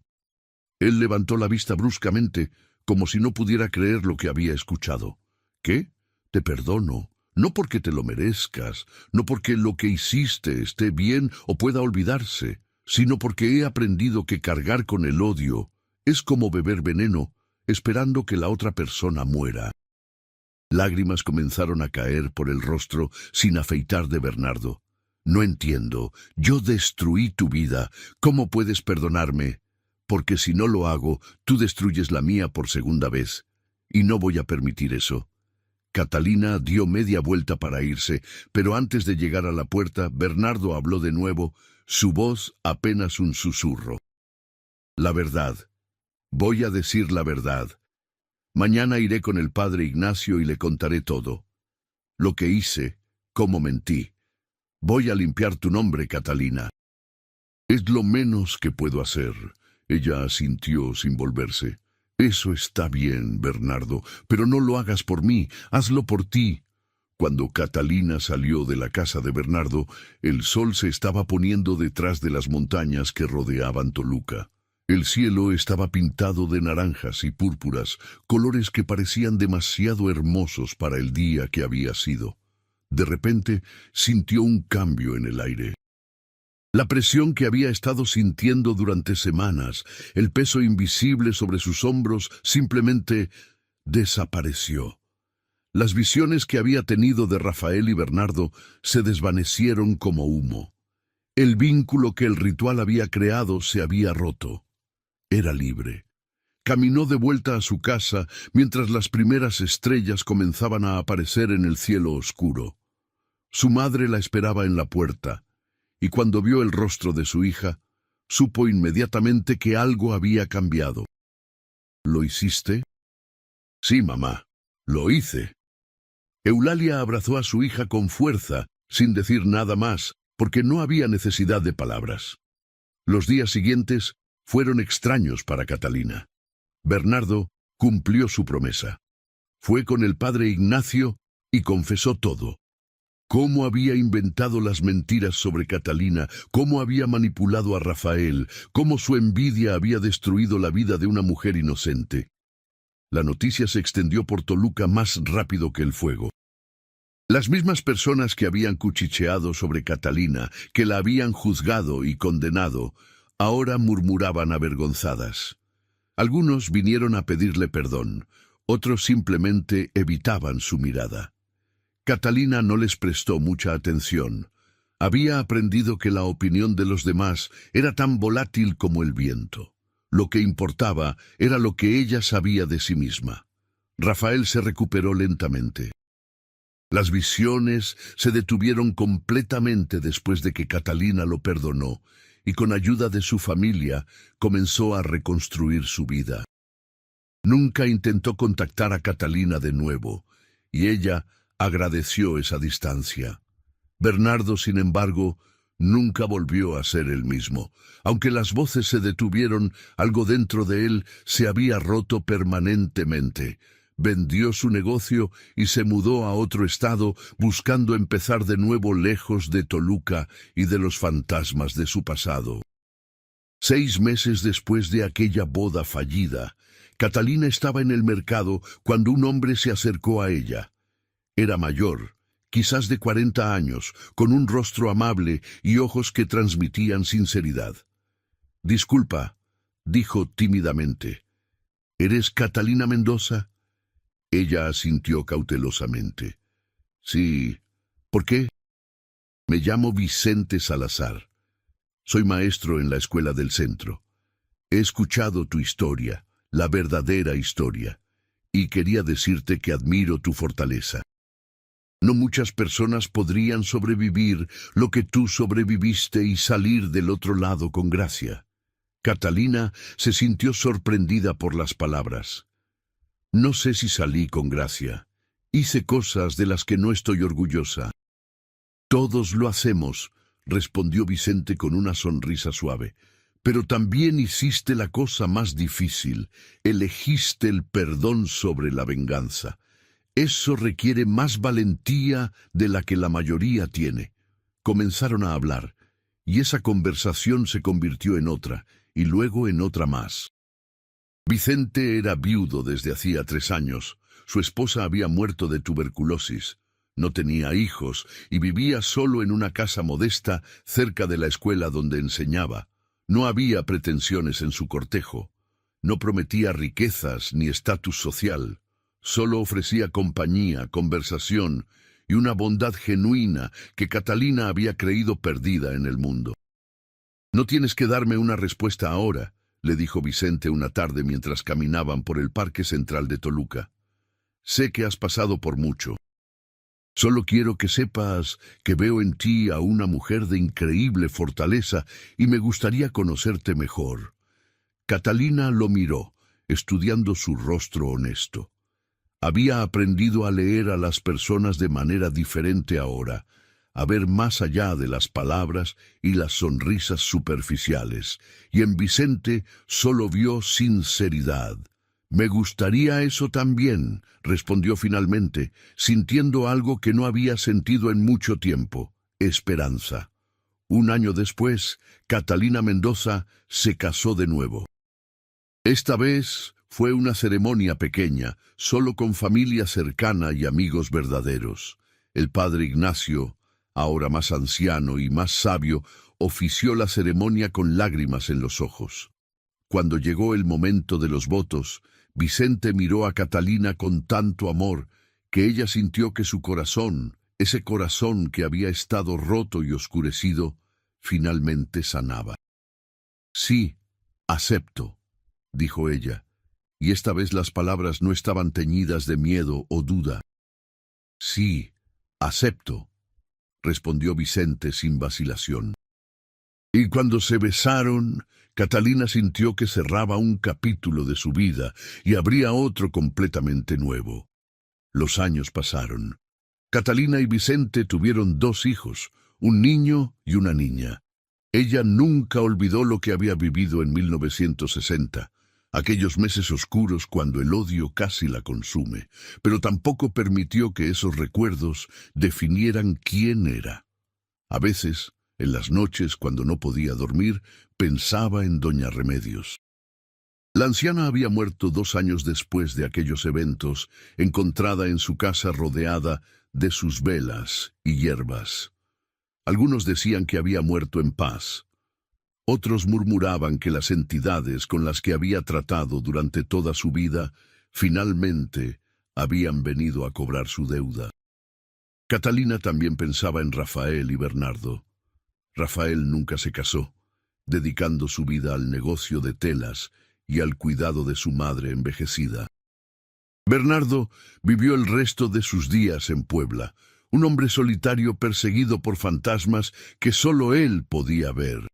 Él levantó la vista bruscamente, como si no pudiera creer lo que había escuchado. «¿Qué? Te perdono. No porque te lo merezcas, no porque lo que hiciste esté bien o pueda olvidarse, sino porque he aprendido que cargar con el odio es como beber veneno, esperando que la otra persona muera». Lágrimas comenzaron a caer por el rostro sin afeitar de Bernardo. «No entiendo. Yo destruí tu vida. ¿Cómo puedes perdonarme? Porque si no lo hago, tú destruyes la mía por segunda vez. Y no voy a permitir eso». Catalina dio media vuelta para irse, pero antes de llegar a la puerta, Bernardo habló de nuevo, su voz apenas un susurro. «La verdad. Voy a decir la verdad. Mañana iré con el padre Ignacio y le contaré todo. Lo que hice, cómo mentí. Voy a limpiar tu nombre, Catalina». «Es lo menos que puedo hacer», ella asintió sin volverse. «Eso está bien, Bernardo, pero no lo hagas por mí, hazlo por ti». Cuando Catalina salió de la casa de Bernardo, el sol se estaba poniendo detrás de las montañas que rodeaban Toluca. El cielo estaba pintado de naranjas y púrpuras, colores que parecían demasiado hermosos para el día que había sido. De repente, sintió un cambio en el aire. La presión que había estado sintiendo durante semanas, el peso invisible sobre sus hombros, simplemente desapareció. Las visiones que había tenido de Rafael y Bernardo se desvanecieron como humo. El vínculo que el ritual había creado se había roto. Era libre. Caminó de vuelta a su casa mientras las primeras estrellas comenzaban a aparecer en el cielo oscuro. Su madre la esperaba en la puerta, y cuando vio el rostro de su hija, supo inmediatamente que algo había cambiado. «¿Lo hiciste?» «Sí, mamá, lo hice». Eulalia abrazó a su hija con fuerza, sin decir nada más, porque no había necesidad de palabras. Los días siguientes fueron extraños para Catalina. Bernardo cumplió su promesa. Fue con el padre Ignacio y confesó todo. Cómo había inventado las mentiras sobre Catalina, cómo había manipulado a Rafael, cómo su envidia había destruido la vida de una mujer inocente. La noticia se extendió por Toluca más rápido que el fuego. Las mismas personas que habían cuchicheado sobre Catalina, que la habían juzgado y condenado, ahora murmuraban avergonzadas. Algunos vinieron a pedirle perdón, otros simplemente evitaban su mirada. Catalina no les prestó mucha atención. Había aprendido que la opinión de los demás era tan volátil como el viento. Lo que importaba era lo que ella sabía de sí misma. Rafael se recuperó lentamente. Las visiones se detuvieron completamente después de que Catalina lo perdonó, y con ayuda de su familia comenzó a reconstruir su vida. Nunca intentó contactar a Catalina de nuevo, y ella agradeció esa distancia. Bernardo, sin embargo, nunca volvió a ser el mismo. Aunque las voces se detuvieron, algo dentro de él se había roto permanentemente. Vendió su negocio y se mudó a otro estado, buscando empezar de nuevo lejos de Toluca y de los fantasmas de su pasado. 6 meses después de aquella boda fallida, Catalina estaba en el mercado cuando un hombre se acercó a ella. Era mayor, quizás de 40 años, con un rostro amable y ojos que transmitían sinceridad. «Disculpa», dijo tímidamente. «¿Eres Catalina Mendoza?» Ella asintió cautelosamente. «Sí. ¿Por qué?» «Me llamo Vicente Salazar. Soy maestro en la escuela del centro. He escuchado tu historia, la verdadera historia, y quería decirte que admiro tu fortaleza. No muchas personas podrían sobrevivir lo que tú sobreviviste y salir del otro lado con gracia». Catalina se sintió sorprendida por las palabras. «No sé si salí con gracia, Hice cosas de las que no estoy orgullosa. Todos lo hacemos, respondió Vicente con una sonrisa suave. Pero también hiciste la cosa más difícil. Elegiste el perdón sobre la venganza. Eso requiere más valentía de la que la mayoría tiene. Comenzaron a hablar, y esa conversación se convirtió en otra, y luego en otra más. Vicente era viudo desde hacía 3 años. Su esposa había muerto de tuberculosis. No tenía hijos y vivía solo en una casa modesta cerca de la escuela donde enseñaba. No había pretensiones en su cortejo. No prometía riquezas ni estatus social. Solo ofrecía compañía, conversación y una bondad genuina que Catalina había creído perdida en el mundo. «No tienes que darme una respuesta ahora», le dijo Vicente una tarde mientras caminaban por el Parque Central de Toluca. «Sé que has pasado por mucho. Solo quiero que sepas que veo en ti a una mujer de increíble fortaleza y me gustaría conocerte mejor». Catalina lo miró, estudiando su rostro honesto. Había aprendido a leer a las personas de manera diferente ahora, a ver más allá de las palabras y las sonrisas superficiales, y en Vicente solo vio sinceridad. «Me gustaría eso también», respondió finalmente, sintiendo algo que no había sentido en mucho tiempo: esperanza. 1 año después, Catalina Mendoza se casó de nuevo. Esta vez fue una ceremonia pequeña, solo con familia cercana y amigos verdaderos. El padre Ignacio, ahora más anciano y más sabio, ofició la ceremonia con lágrimas en los ojos. Cuando llegó el momento de los votos, Vicente miró a Catalina con tanto amor que ella sintió que su corazón, ese corazón que había estado roto y oscurecido, finalmente sanaba. «Sí, acepto», dijo ella, y esta vez las palabras no estaban teñidas de miedo o duda. «Sí, acepto», respondió Vicente sin vacilación. Y cuando se besaron, Catalina sintió que cerraba un capítulo de su vida y abría otro completamente nuevo. Los años pasaron. Catalina y Vicente tuvieron 2 hijos, un niño y una niña. Ella nunca olvidó lo que había vivido en 1960, aquellos meses oscuros cuando el odio casi la consume, pero tampoco permitió que esos recuerdos definieran quién era. A veces, en las noches, cuando no podía dormir, pensaba en doña Remedios. La anciana había muerto 2 años después de aquellos eventos, encontrada en su casa rodeada de sus velas y hierbas. Algunos decían que había muerto en paz. Otros murmuraban que las entidades con las que había tratado durante toda su vida finalmente habían venido a cobrar su deuda. Catalina también pensaba en Rafael y Bernardo. Rafael nunca se casó, dedicando su vida al negocio de telas y al cuidado de su madre envejecida. Bernardo vivió el resto de sus días en Puebla, un hombre solitario perseguido por fantasmas que solo él podía ver.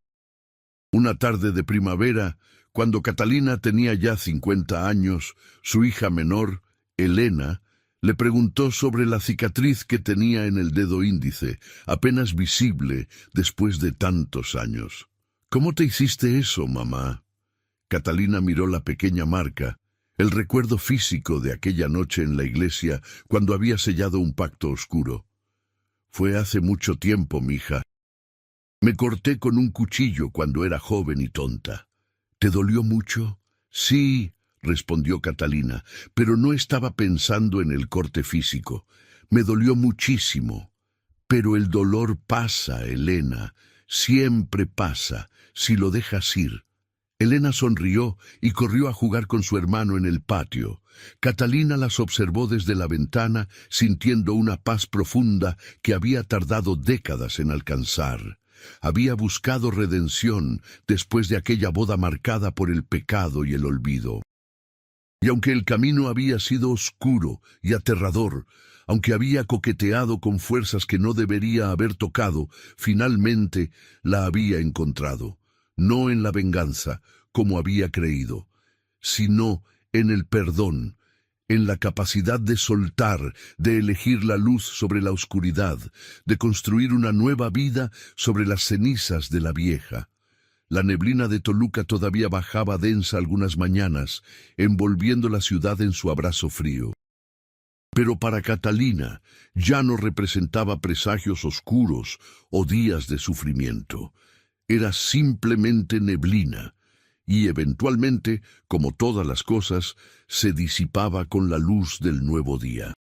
Una tarde de primavera, cuando Catalina tenía ya 50 años, su hija menor, Elena, le preguntó sobre la cicatriz que tenía en el dedo índice, apenas visible después de tantos años. «¿Cómo te hiciste eso, mamá?». Catalina miró la pequeña marca, el recuerdo físico de aquella noche en la iglesia cuando había sellado un pacto oscuro. «Fue hace mucho tiempo, mija. Me corté con un cuchillo cuando era joven y tonta». «¿Te dolió mucho?». «Sí», respondió Catalina, pero no estaba pensando en el corte físico. «Me dolió muchísimo». «Pero el dolor pasa, Elena, siempre pasa, si lo dejas ir». Elena sonrió y corrió a jugar con su hermano en el patio. Catalina las observó desde la ventana, sintiendo una paz profunda que había tardado décadas en alcanzar. Había buscado redención después de aquella boda marcada por el pecado y el olvido. Y aunque el camino había sido oscuro y aterrador, aunque había coqueteado con fuerzas que no debería haber tocado, finalmente la había encontrado. No en la venganza, como había creído, sino en el perdón, en la capacidad de soltar, de elegir la luz sobre la oscuridad, de construir una nueva vida sobre las cenizas de la vieja. La neblina de Toluca todavía bajaba densa algunas mañanas, envolviendo la ciudad en su abrazo frío. Pero para Catalina ya no representaba presagios oscuros o días de sufrimiento. Era simplemente neblina, y eventualmente, como todas las cosas, se disipaba con la luz del nuevo día.